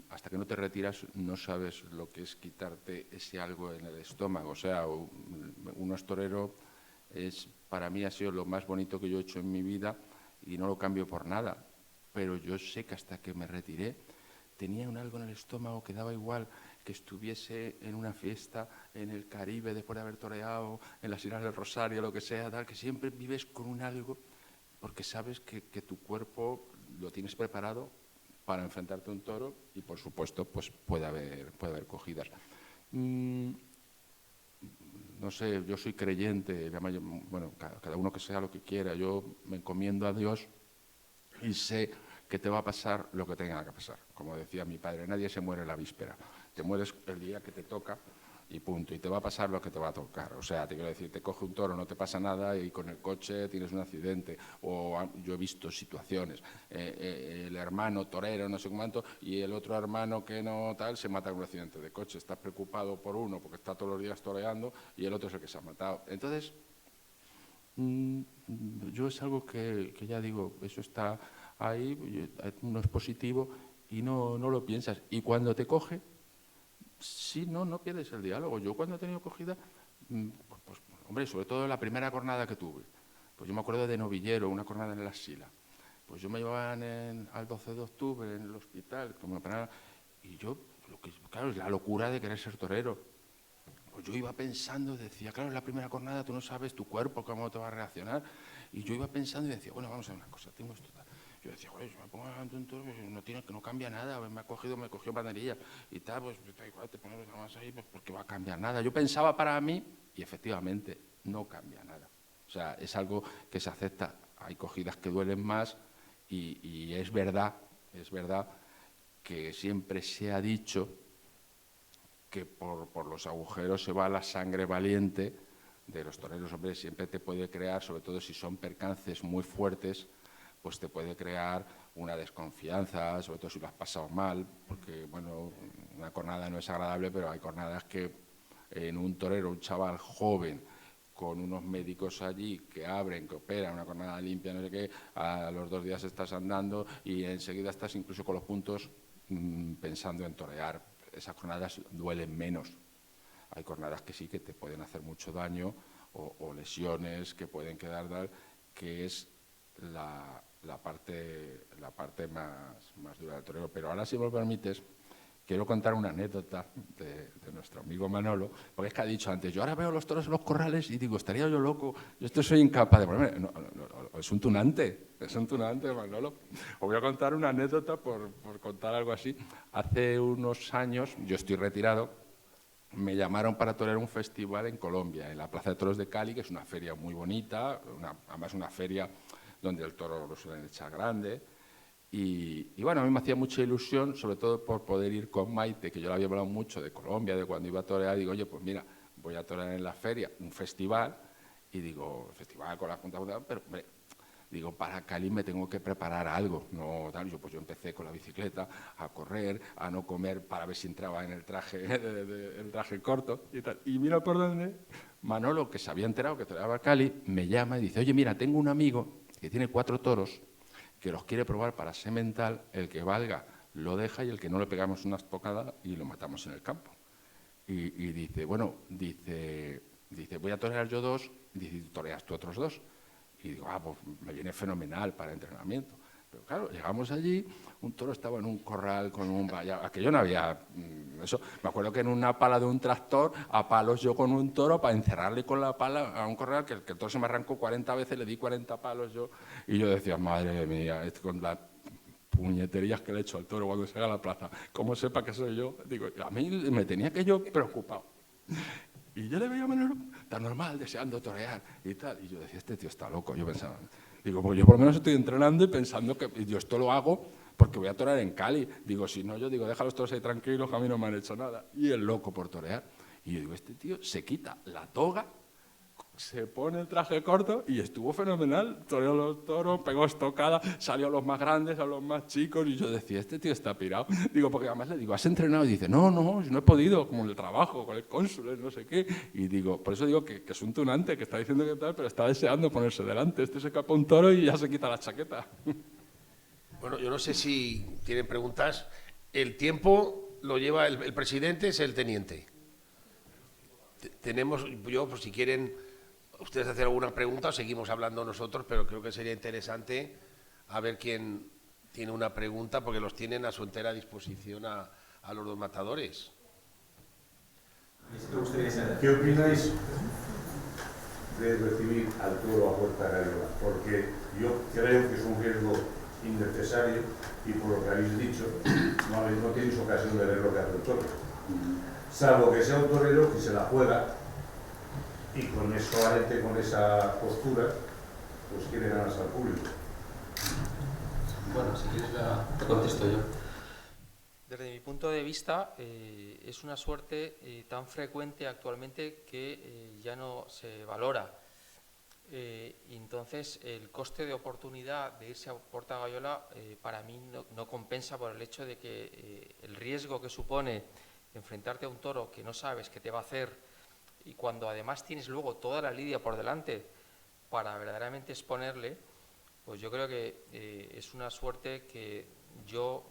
hasta que no te retiras, no sabes lo que es quitarte ese algo en el estómago. O sea, uno es torero, para mí ha sido lo más bonito que yo he hecho en mi vida y no lo cambio por nada. Pero yo sé que hasta que me retiré, tenía un algo en el estómago que daba igual que estuviese en una fiesta en el Caribe después de haber toreado, en las Islas del Rosario, lo que sea, tal, que siempre vives con un algo porque sabes que tu cuerpo lo tienes preparado para enfrentarte a un toro y, por supuesto, pues puede haber cogidas. No sé, yo soy creyente, bueno, cada uno que sea lo que quiera, yo me encomiendo a Dios y sé que te va a pasar lo que tenga que pasar. Como decía mi padre, nadie se muere la víspera. Te mueres el día que te toca y punto. Y te va a pasar lo que te va a tocar. O sea, te quiero decir, te coge un toro, no te pasa nada y con el coche tienes un accidente. O yo he visto situaciones, el hermano torero, no sé cuánto, y el otro hermano que no tal, se mata con un accidente de coche. Estás preocupado por uno porque está todos los días toreando y el otro es el que se ha matado. Entonces, yo es algo que ya digo, eso está ahí, no es positivo y no lo piensas. Y cuando te coge, sí, no pierdes el diálogo. Yo cuando he tenido cogida, pues, hombre, sobre todo la primera cornada que tuve, pues yo me acuerdo de novillero, una cornada en la Sila. Pues yo me llevaban al 12 de octubre en el hospital, y yo, claro, es la locura de querer ser torero. Pues yo iba pensando, decía, claro, es la primera cornada, tú no sabes tu cuerpo cómo te va a reaccionar. Y yo iba pensando y decía, bueno, vamos a ver una cosa, tengo esto tal. Yo decía, bueno, si me pongo delante de un toro, que no cambia nada, me cogió banderilla y tal, pues da igual, te pones nada más ahí, pues porque va a cambiar nada. Yo pensaba para mí y efectivamente no cambia nada. O sea, es algo que se acepta. Hay cogidas que duelen más y es verdad que siempre se ha dicho que por los agujeros se va la sangre valiente de los toreros. Hombre, siempre te puede crear, sobre todo si son percances muy fuertes, pues te puede crear una desconfianza, sobre todo si lo has pasado mal, porque, bueno, una cornada no es agradable, pero hay cornadas que en un torero, un chaval joven, con unos médicos allí que abren, que operan, una cornada limpia, no sé qué, a los 2 días estás andando y enseguida estás incluso con los puntos pensando en torear. Esas jornadas duelen menos. Hay jornadas que sí que te pueden hacer mucho daño o lesiones que pueden quedar, que es la parte más dura del torero. Pero ahora, si me lo permites, quiero contar una anécdota de nuestro amigo Manolo, porque es que ha dicho antes, yo ahora veo los toros en los corrales y digo, estaría yo loco, yo esto soy incapaz de ponerme. No, es un tunante, Manolo. Os voy a contar una anécdota por contar algo así. Hace unos años, yo estoy retirado, me llamaron para torear un festival en Colombia, en la Plaza de Toros de Cali, que es una feria muy bonita, además una feria donde el toro lo suelen echar grande. Y bueno, a mí me hacía mucha ilusión, sobre todo por poder ir con Maite, que yo le había hablado mucho de Colombia, de cuando iba a torear, y digo, oye, pues mira, voy a torear en la feria, un festival, y digo, festival con la Junta, pero hombre, digo, para Cali me tengo que preparar algo, no tal. Pues yo empecé con la bicicleta, a correr, a no comer para ver si entraba en el traje, el traje corto y tal. Y mira por dónde, Manolo, que se había enterado que toreaba Cali, me llama y dice, oye, mira, tengo un amigo que tiene 4 toros, que los quiere probar para semental, el que valga lo deja y el que no le pegamos una estocada y lo matamos en el campo. Y dice, bueno, dice, voy a torear yo 2, y dice, toreas tú otros 2. Y digo, pues me viene fenomenal para entrenamiento. Pero claro, llegamos allí, un toro estaba en un corral con un vallado, aquello no había eso. Me acuerdo que en una pala de un tractor, a palos yo con un toro para encerrarle con la pala a un corral, que el toro se me arrancó 40 veces, le di 40 palos yo, y yo decía, madre mía, con las puñeterías que le he hecho al toro cuando se haga a la plaza, como sepa que soy yo, digo, a mí me tenía que yo preocupado. Y yo le veía a Manolo tan normal, deseando torear y tal. Y yo decía, este tío está loco. Yo pensaba, digo, pues yo por lo menos estoy entrenando y pensando que yo esto lo hago porque voy a torear en Cali. Digo, si no, yo digo, deja los toros ahí tranquilos, que a mí no me han hecho nada. Y el loco por torear. Y yo digo, este tío se quita la toga, se pone el traje corto y estuvo fenomenal. Toreó los toros, pegó estocada, salió a los más grandes, a los más chicos. Y yo decía, este tío está pirado. Digo, porque además le digo, ¿has entrenado? Y dice, no, no he podido, como en el trabajo, con el cónsul, no sé qué. Y digo, por eso digo que es un tunante, que está diciendo que tal, pero está deseando ponerse delante. Este se capa un toro y ya se quita la chaqueta. Bueno, yo no sé si tienen preguntas. El tiempo lo lleva el presidente, es el teniente. Tenemos, yo, pues si quieren ustedes hacer alguna pregunta o seguimos hablando nosotros, pero creo que sería interesante a ver quién tiene una pregunta, porque los tienen a su entera disposición a los 2 matadores. ¿Qué opináis de recibir al toro a puerta gallola? Porque yo creo que es un riesgo innecesario y por lo que habéis dicho, no tenéis ocasión de ver lo que hace el toro. Salvo que sea un torero que se la juega y con esa postura, pues quiere ganarse al público. Bueno, si quieres te contesto yo. Desde mi punto de vista, es una suerte tan frecuente actualmente que ya no se valora. Y entonces, el coste de oportunidad de irse a puerta gallola para mí no compensa por el hecho de que el riesgo que supone enfrentarte a un toro que no sabes qué te va a hacer, y cuando además tienes luego toda la lidia por delante para verdaderamente exponerle, pues yo creo que es una suerte que yo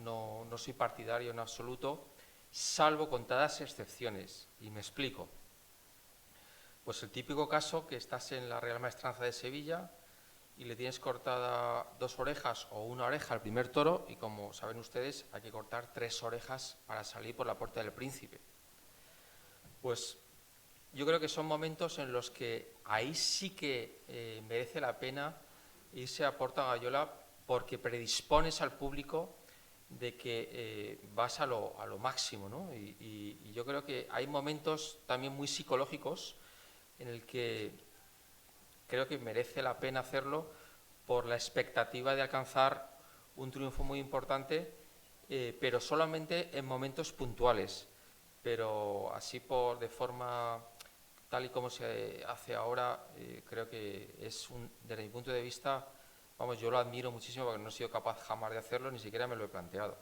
no soy partidario en absoluto, salvo contadas excepciones. Y me explico. Pues el típico caso que estás en la Real Maestranza de Sevilla y le tienes cortada 2 orejas o 1 oreja al primer toro, y como saben ustedes, hay que cortar 3 orejas para salir por la Puerta del Príncipe. Pues yo creo que son momentos en los que ahí sí que merece la pena irse a puerta gallola, porque predispones al público de que vas a lo máximo, ¿no? Y yo creo que hay momentos también muy psicológicos en el que creo que merece la pena hacerlo por la expectativa de alcanzar un triunfo muy importante, pero solamente en momentos puntuales. Pero así de forma tal y como se hace ahora, creo que es desde mi punto de vista, vamos, yo lo admiro muchísimo porque no he sido capaz jamás de hacerlo, ni siquiera me lo he planteado.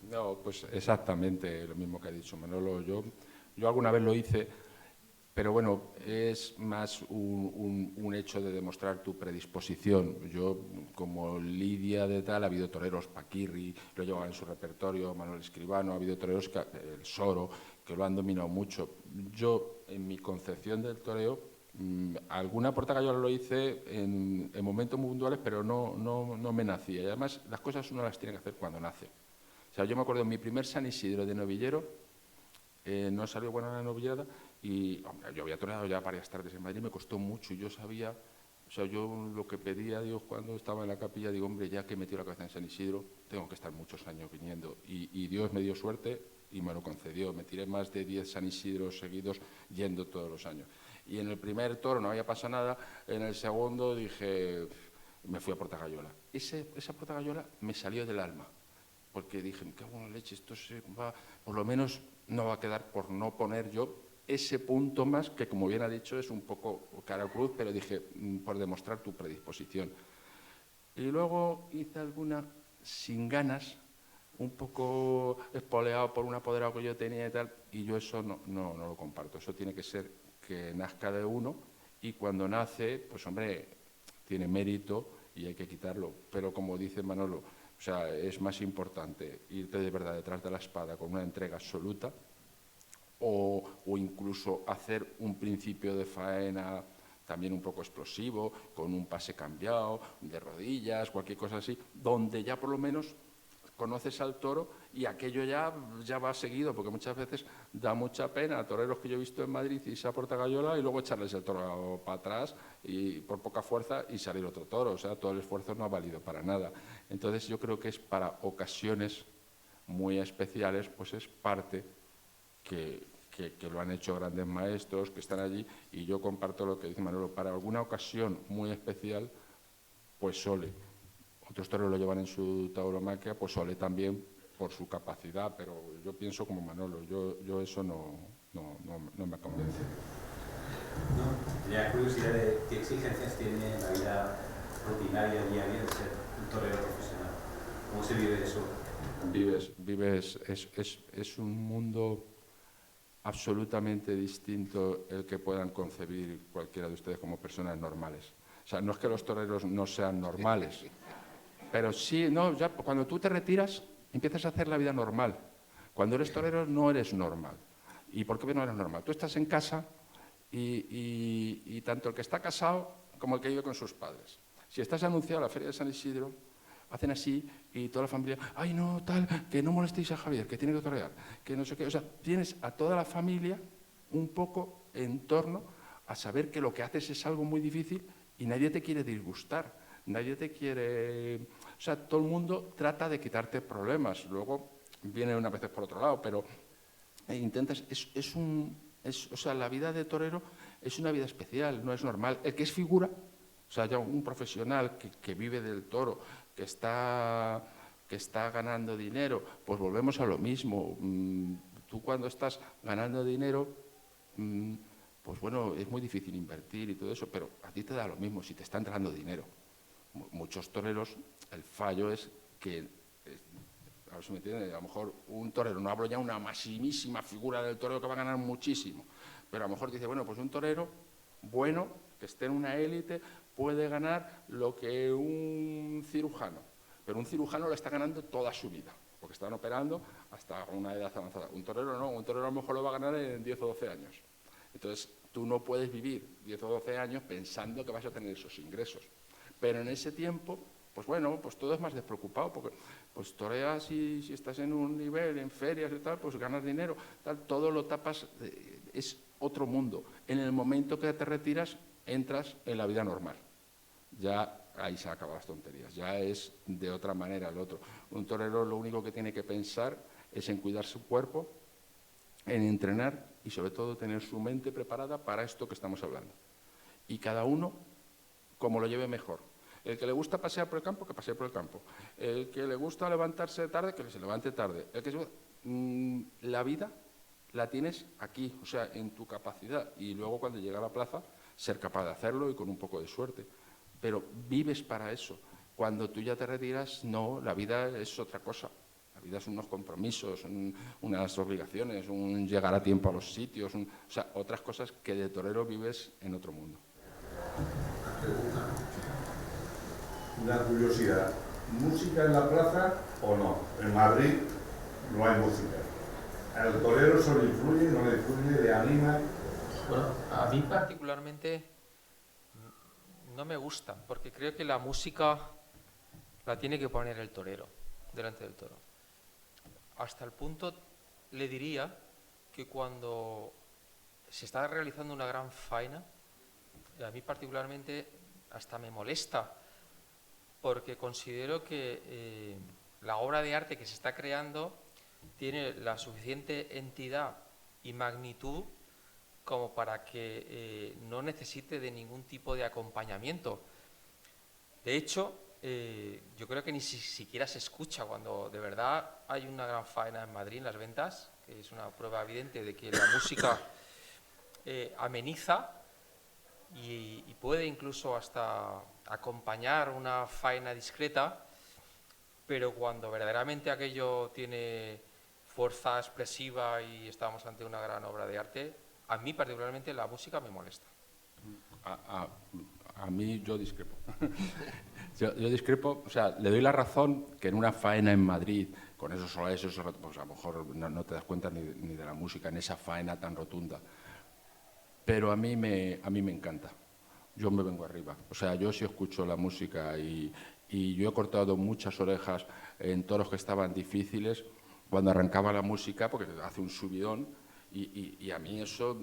No, pues exactamente lo mismo que ha dicho Manolo. Yo alguna vez lo hice, pero bueno, es más un hecho de demostrar tu predisposición. Yo, como Lidia de tal, ha habido toreros, Paquirri, lo llevaba en su repertorio, Manuel Escribano, ha habido toreros, el Soro, que lo han dominado mucho. Yo, en mi concepción del toreo, alguna puerta gallola lo hice en momentos muy puntuales, pero no me nacía. Y además, las cosas uno las tiene que hacer cuando nace. O sea, yo me acuerdo, mi primer San Isidro de novillero, no salió buena la novillada y, hombre, yo había toreado ya varias tardes en Madrid, me costó mucho y yo sabía, o sea, yo lo que pedía a Dios cuando estaba en la capilla, digo, hombre, ya que he metido la cabeza en San Isidro, tengo que estar muchos años viniendo. Y Dios me dio suerte y me lo concedió. Me tiré más de 10 San Isidros seguidos yendo todos los años. Y en el primer toro no había pasado nada, en el segundo dije, me fui a Portagayola. Esa Portagayola me salió del alma, porque dije, me cago en la leche, esto se va, por lo menos no va a quedar por no poner yo ese punto más, que como bien ha dicho es un poco cara cruz, pero dije, por demostrar tu predisposición. Y luego hice alguna sin ganas, un poco espoleado por un apoderado que yo tenía y tal, y yo eso no lo comparto. Eso tiene que ser que nazca de uno, y cuando nace, pues hombre, tiene mérito y hay que quitarlo. Pero como dice Manolo, o sea, es más importante irte de verdad detrás de la espada con una entrega absoluta, o incluso hacer un principio de faena también un poco explosivo, con un pase cambiado, de rodillas, cualquier cosa así, donde ya por lo menos conoces al toro y aquello ya va seguido, porque muchas veces da mucha pena a toreros que yo he visto en Madrid irse a Portagayola y luego echarles el toro para atrás y por poca fuerza y salir otro toro. O sea, todo el esfuerzo no ha valido para nada. Entonces yo creo que es para ocasiones muy especiales, pues es parte que lo han hecho grandes maestros, que están allí, y yo comparto lo que dice Manolo, para alguna ocasión muy especial, pues Sole. Otros toreros lo llevan en su tauromaquia, pues Sole también por su capacidad, pero yo pienso como Manolo, yo eso no me convence. No, tenía curiosidad de qué exigencias tiene la vida rutinaria, diaria, de ser un torero profesional. ¿Cómo se vive eso? Es un mundo absolutamente distinto el que puedan concebir cualquiera de ustedes como personas normales. O sea, no es que los toreros no sean normales, pero sí, no, ya cuando tú te retiras empiezas a hacer la vida normal. Cuando eres torero no eres normal. ¿Y por qué no eres normal? Tú estás en casa y tanto el que está casado como el que vive con sus padres. Si estás anunciado a la Feria de San Isidro, hacen así y toda la familia, ay no, tal, que no molestéis a Javier, que tiene que torear, que no sé qué. O sea, tienes a toda la familia un poco en torno a saber que lo que haces es algo muy difícil y nadie te quiere disgustar, nadie te quiere... O sea, todo el mundo trata de quitarte problemas. Luego viene unas veces por otro lado, pero intentas... o sea, la vida de torero es una vida especial, no es normal. El que es figura, o sea, ya un profesional que vive del toro, que está ganando dinero, pues volvemos a lo mismo. Tú cuando estás ganando dinero, pues bueno, es muy difícil invertir y todo eso, pero a ti te da lo mismo si te está entrando dinero. Muchos toreros, el fallo es que, a ver si me entienden, a lo mejor un torero, no hablo ya de una maximísima figura del torero que va a ganar muchísimo, pero a lo mejor dice, bueno, pues un torero bueno, que esté en una élite, puede ganar lo que un cirujano, pero un cirujano lo está ganando toda su vida, porque están operando hasta una edad avanzada. Un torero no, un torero a lo mejor lo va a ganar en 10 o 12 años. Entonces, tú no puedes vivir 10 o 12 años pensando que vas a tener esos ingresos. Pero en ese tiempo, pues bueno, pues todo es más despreocupado, porque pues toreas y si estás en un nivel, en ferias y tal, pues ganas dinero, tal, todo lo tapas, es otro mundo. En el momento que te retiras, entras en la vida normal. Ya ahí se acaban las tonterías, ya es de otra manera el otro. Un torero lo único que tiene que pensar es en cuidar su cuerpo, en entrenar y sobre todo tener su mente preparada para esto que estamos hablando. Y cada uno como lo lleve mejor. El que le gusta pasear por el campo, que pasee por el campo. El que le gusta levantarse tarde, que se levante tarde. La vida la tienes aquí, o sea, en tu capacidad. Y luego cuando llega a la plaza, ser capaz de hacerlo y con un poco de suerte. Pero vives para eso. Cuando tú ya te retiras, no, la vida es otra cosa. La vida son unos compromisos, unas obligaciones, un llegar a tiempo a los sitios, o sea, otras cosas que de torero vives en otro mundo. Una curiosidad, ¿música en la plaza o no? En Madrid no hay música. ¿El torero eso le influye, no le influye, le anima? Bueno, a mí particularmente no me gusta, porque creo que la música la tiene que poner el torero, delante del toro. hasta el punto, le diría, que cuando se está realizando una gran faena, a mí particularmente hasta me molesta, porque considero que la obra de arte que se está creando tiene la suficiente entidad y magnitud como para que no necesite de ningún tipo de acompañamiento. De hecho, yo creo que ni siquiera se escucha cuando de verdad hay una gran faena en Madrid en las ventas, que es una prueba evidente de que la música ameniza y puede incluso hasta acompañar una faena discreta, pero cuando verdaderamente aquello tiene fuerza expresiva y estamos ante una gran obra de arte, a mí particularmente la música me molesta. A mí yo discrepo. yo discrepo, o sea, le doy la razón que en una faena en Madrid, con esos solares, pues a lo mejor no te das cuenta ni de la música en esa faena tan rotunda. Pero a mí me encanta. Yo me vengo arriba. O sea, yo sí escucho la música y yo he cortado muchas orejas en toros que estaban difíciles cuando arrancaba la música, porque hace un subidón, y a mí eso,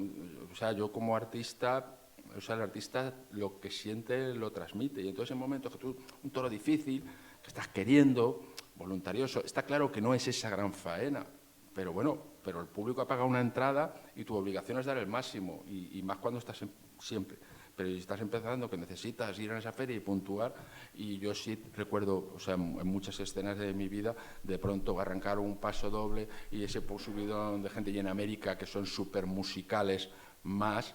o sea, yo como artista, o sea, el artista lo que siente lo transmite, y entonces en momentos que tú, un toro difícil, que estás queriendo, voluntarioso, está claro que no es esa gran faena, pero bueno, pero el público ha pagado una entrada y tu obligación es dar el máximo, y más cuando estás siempre. Pero si estás empezando, que necesitas ir a esa feria y puntuar, y yo sí recuerdo, o sea, en muchas escenas de mi vida, de pronto arrancar un paso doble y ese subidón de gente, y en América, que son súper musicales más,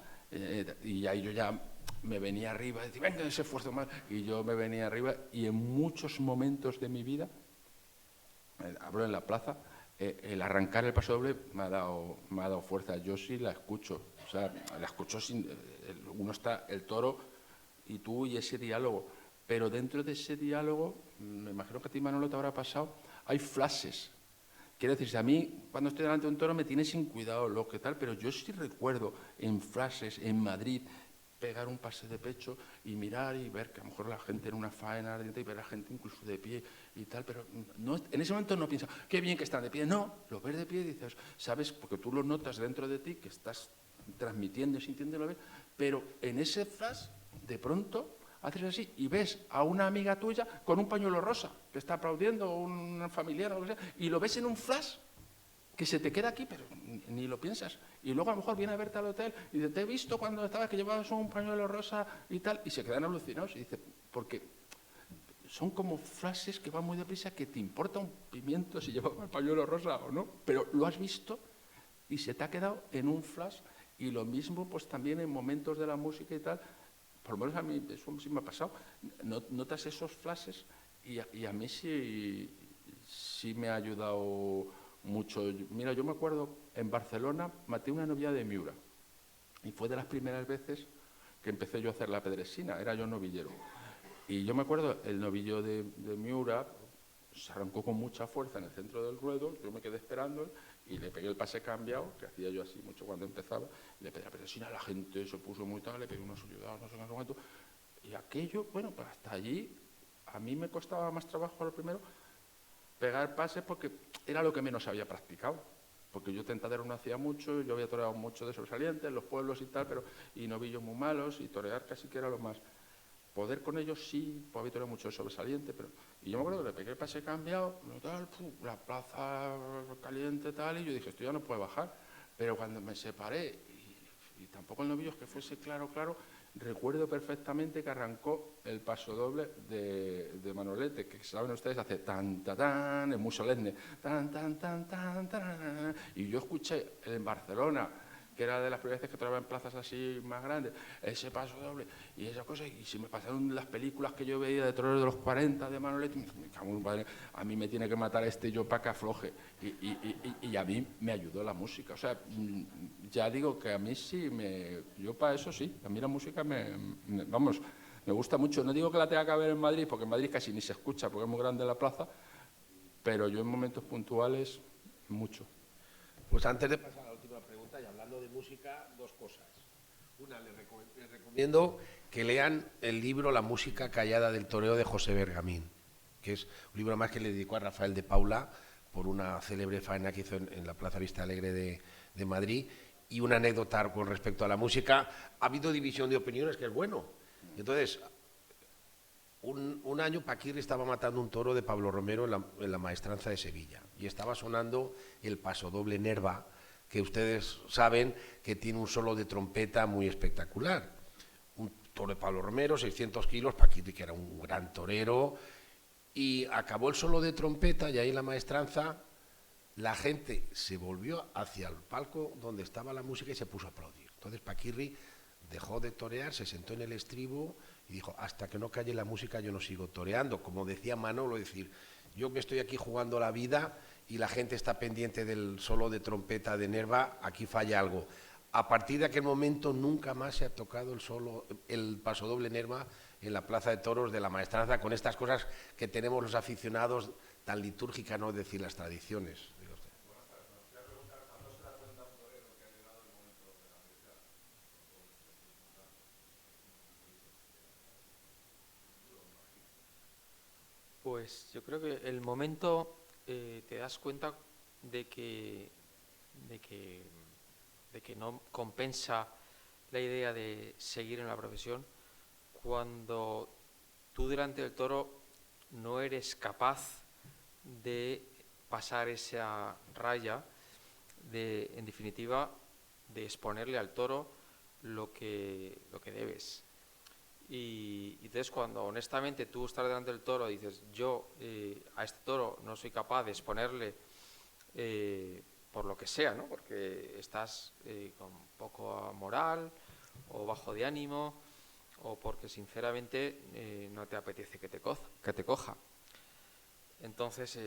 y ahí yo ya me venía arriba, decía, venga, ese esfuerzo más, y yo me venía arriba, y en muchos momentos de mi vida, hablo en la plaza, el arrancar el paso doble me ha dado fuerza. Yo sí la escucho, o sea, la escucho sin... uno está el toro y tú y ese diálogo, pero dentro de ese diálogo, me imagino que a ti, Manolo, te habrá pasado, hay flashes. Quiero decir, a mí, cuando estoy delante de un toro, me tiene sin cuidado lo que tal, pero yo sí recuerdo en flashes, en Madrid, pegar un pase de pecho y mirar y ver que a lo mejor la gente en una faena ardiente y ver a la gente incluso de pie y tal, pero no, en ese momento no piensas, qué bien que están de pie, no, lo ves de pie y dices, sabes, porque tú lo notas dentro de ti, que estás transmitiendo y sintiéndolo bien, pero en ese flash, de pronto, haces así y ves a una amiga tuya con un pañuelo rosa, que está aplaudiendo, o un familiar o lo que sea, y lo ves en un flash, que se te queda aquí, pero ni lo piensas. Y luego a lo mejor viene a verte al hotel y dice, te he visto cuando estabas que llevabas un pañuelo rosa y tal, y se quedan alucinados y dice, porque son como frases que van muy deprisa, que te importa un pimiento si llevaba el pañuelo rosa o no, pero lo has visto y se te ha quedado en un flash. Y lo mismo pues también en momentos de la música y tal, por lo menos a mí eso sí me ha pasado, notas esos flashes y a mí sí me ha ayudado mucho. Mira, yo me acuerdo, en Barcelona maté una novia de Miura y fue de las primeras veces que empecé yo a hacer la pedresina, era yo novillero. Y yo me acuerdo, el novillo de Miura se arrancó con mucha fuerza en el centro del ruedo, yo me quedé esperando y le pegué el pase cambiado, que hacía yo así mucho cuando empezaba, y le pegué la pedresina, la gente se puso muy tal, le pegué unos ayudados, no sé cuánto, y aquello, bueno, pues hasta allí a mí me costaba más trabajo a lo primero pegar pases porque era lo que menos había practicado, porque yo tentadero no hacía mucho, yo había toreado mucho de sobresalientes en los pueblos y tal, pero y novillos muy malos, y torear casi que era lo más. Poder con ellos sí, pues había toreado mucho de sobresaliente, pero... Y yo me acuerdo que le pegué el pase cambiado, tal, la plaza caliente tal, y yo dije, esto ya no puede bajar. Pero cuando me separé, y tampoco el novillo es que fuese claro, recuerdo perfectamente que arrancó el paso doble de Manolete, que saben ustedes, hace tan, tan, tan, es muy solemne, tan, tan, tan, tan, tan, y yo escuché en Barcelona, que era de las primeras veces que trabajaba en plazas así más grandes, ese paso doble y esa cosa, y si me pasaron las películas que yo veía de toreros de los 40 de Manolete, me cago en un padre, a mí me tiene que matar yo para que afloje, y a mí me ayudó la música, o sea, ya digo que a mí sí, yo para eso sí, a mí la música vamos, me gusta mucho, no digo que la tenga que ver en Madrid, porque en Madrid casi ni se escucha, porque es muy grande la plaza, pero yo en momentos puntuales, mucho. Pues antes de pasar a la última pregunta, y hablando de música, dos cosas. Una, les recomiendo que lean el libro La música callada del toreo de José Bergamín, que es un libro más que le dedicó a Rafael de Paula, por una célebre faena que hizo en la Plaza Vista Alegre de Madrid. Y una anécdota con respecto a la música: ha habido división de opiniones, que es bueno. Entonces, un año Paquirri estaba matando un toro de Pablo Romero en la Maestranza de Sevilla, y estaba sonando el pasodoble Nerva, que ustedes saben que tiene un solo de trompeta muy espectacular. Un toro de Pablo Romero, 600 kilos, Paquirri, que era un gran torero, y acabó el solo de trompeta, y ahí en la Maestranza la gente se volvió hacia el palco donde estaba la música y se puso a aplaudir. Entonces Paquirri dejó de torear, se sentó en el estribo y dijo: hasta que no calle la música yo no sigo toreando. Como decía Manolo, decir, yo me estoy aquí jugando la vida y la gente está pendiente del solo de trompeta de Nerva, aquí falla algo. A partir de aquel momento nunca más se ha tocado el pasodoble Nerva en la Plaza de Toros de la Maestranza, con estas cosas que tenemos los aficionados tan litúrgicas, no decir las tradiciones. Pues yo creo que el momento te das cuenta de que no compensa la idea de seguir en la profesión cuando tú delante del toro no eres capaz de pasar esa raya de, en definitiva, de exponerle al toro lo que debes. Y entonces cuando honestamente tú estás delante del toro y dices, yo a este toro no soy capaz de exponerle por lo que sea, ¿no? Porque estás con poco moral o bajo de ánimo, o porque sinceramente no te apetece que te coja. Entonces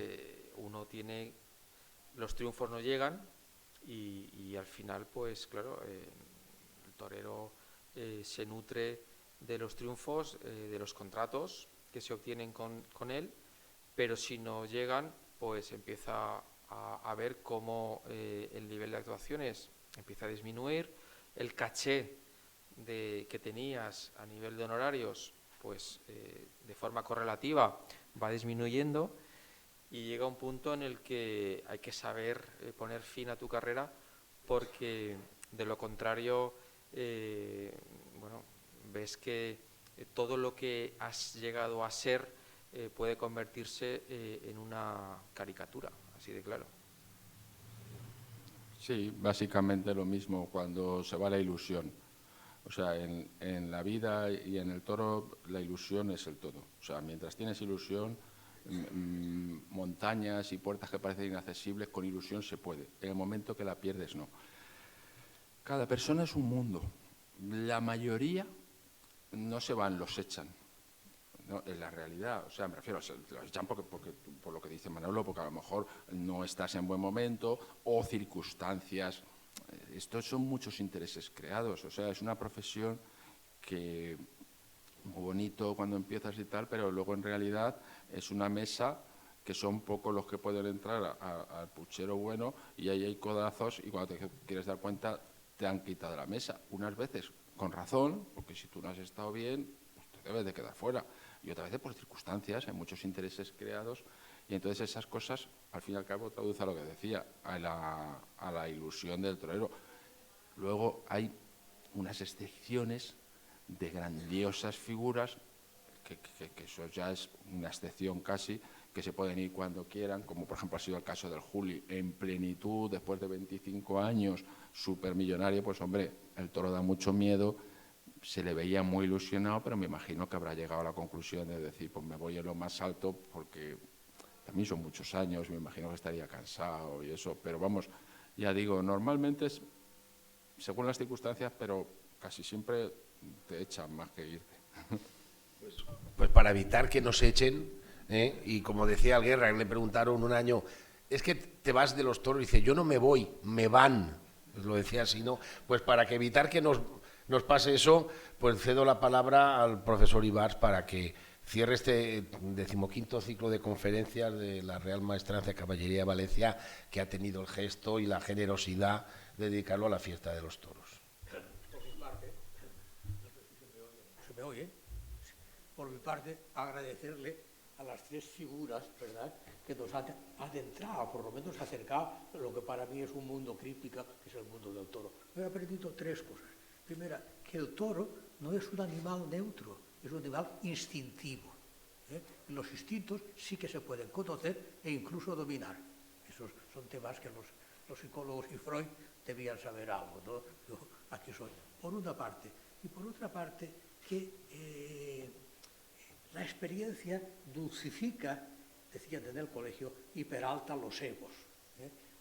uno tiene, los triunfos no llegan y al final, pues claro, el torero se nutre de los triunfos, de los contratos que se obtienen con él, pero si no llegan, pues empieza a ver cómo el nivel de actuaciones empieza a disminuir, el caché que tenías a nivel de honorarios, pues de forma correlativa va disminuyendo, y llega un punto en el que hay que saber poner fin a tu carrera, porque de lo contrario, bueno, ves que todo lo que has llegado a ser puede convertirse en una caricatura, así de claro. Sí, básicamente lo mismo cuando se va la ilusión. O sea, en la vida y en el toro la ilusión es el todo. O sea, mientras tienes ilusión, montañas y puertas que parecen inaccesibles, con ilusión se puede. En el momento que la pierdes, no. Cada persona es un mundo. La mayoría no se van, los echan. No, en la realidad, o sea, me refiero, los echan por lo que dice Manolo, porque a lo mejor no estás en buen momento o circunstancias. Estos son muchos intereses creados, o sea, es una profesión que muy bonito cuando empiezas y tal, pero luego en realidad es una mesa que son pocos los que pueden entrar al puchero bueno, y ahí hay codazos y cuando te quieres dar cuenta te han quitado la mesa. Unas veces con razón, porque si tú no has estado bien, pues te debes de quedar fuera. Y otras veces por circunstancias, hay muchos intereses creados, y entonces esas cosas, al fin y al cabo, traduce a lo que decía, a la ilusión del torero. Luego hay unas excepciones de grandiosas figuras, que eso ya es una excepción casi, que se pueden ir cuando quieran, como por ejemplo ha sido el caso del Juli, en plenitud, después de 25 años, supermillonario. Pues hombre, el toro da mucho miedo, se le veía muy ilusionado, pero me imagino que habrá llegado a la conclusión de decir, pues me voy a lo más alto, porque también son muchos años, me imagino que estaría cansado y eso, pero vamos, ya digo, normalmente es según las circunstancias, pero casi siempre te echan más que irte. Pues para evitar que nos echen, y como decía Alguerra, le preguntaron un año, es que te vas de los toros, y dice, yo no me voy, me van, lo decía así, ¿no? Pues para que evitar que nos pase eso, pues cedo la palabra al profesor Ibars para que cierre este 15º ciclo de conferencias de la Real Maestranza de Caballería de Valencia, que ha tenido el gesto y la generosidad de dedicarlo a la fiesta de los toros. ¿Se me oye? Por mi parte, agradecerle a las tres figuras, ¿verdad?, que nos han adentrado, por lo menos acercado a lo que para mí es un mundo críptico, que es el mundo del toro. He aprendido tres cosas. Primera, que el toro no es un animal neutro, es un animal instintivo. Y los instintos sí que se pueden conocer e incluso dominar. Esos son temas que los psicólogos y Freud debían saber algo, ¿no? Yo aquí soy, por una parte. Y por otra parte, que la experiencia dulcifica, decían en el colegio, y peralta los egos.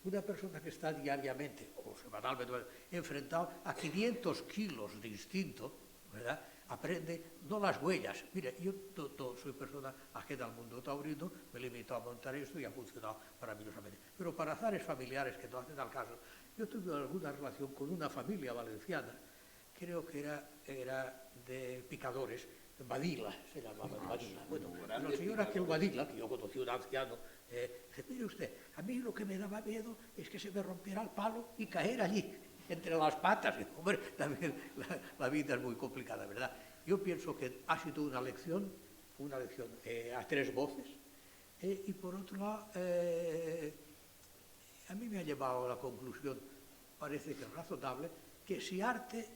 Una persona que está diariamente o semanalmente enfrentado a 500 kilos de instinto, ¿verdad?, aprende no las huellas. Mire, yo no soy persona ajena al mundo taurino, me limito a montar esto y ha funcionado maravillosamente. Pero para azares familiares que no hacen al caso, yo tuve alguna relación con una familia valenciana, creo que era de picadores, Badila, se llamaba Badila. Bueno, el señor aquel Badila, que yo conocí un anciano, dice, mire usted, a mí lo que me daba miedo es que se me rompiera el palo y caer allí, entre las patas. Hombre, también la vida es muy complicada, ¿verdad? Yo pienso que ha sido una lección a tres voces, y por otro lado, a mí me ha llevado a la conclusión, parece que es razonable, que si arte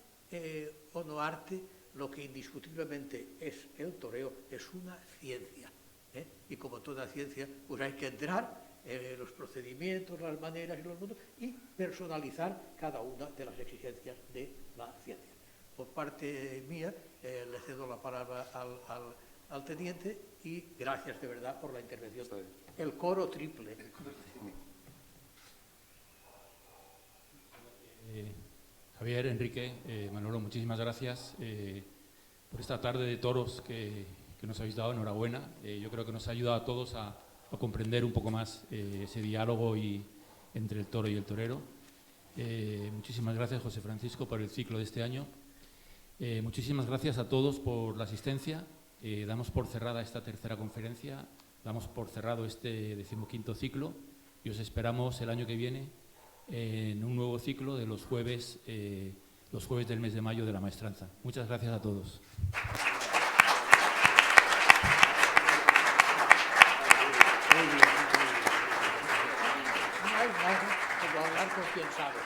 o no arte, lo que indiscutiblemente es el toreo es una ciencia. Y como toda ciencia, pues hay que entrar en los procedimientos, las maneras y los modos y personalizar cada una de las exigencias de la ciencia. Por parte mía, le cedo la palabra al teniente y gracias de verdad por la intervención. El coro triple. Javier, Enrique, Manolo, muchísimas gracias por esta tarde de toros que nos habéis dado. Enhorabuena. Yo creo que nos ha ayudado a todos a comprender un poco más ese diálogo entre el toro y el torero. Muchísimas gracias, José Francisco, por el ciclo de este año. Muchísimas gracias a todos por la asistencia. Damos por cerrada esta tercera conferencia, damos por cerrado este 15º ciclo y os esperamos el año que viene en un nuevo ciclo de los jueves del mes de mayo de la maestranza. Muchas gracias a todos. Como hablar con quien sabe.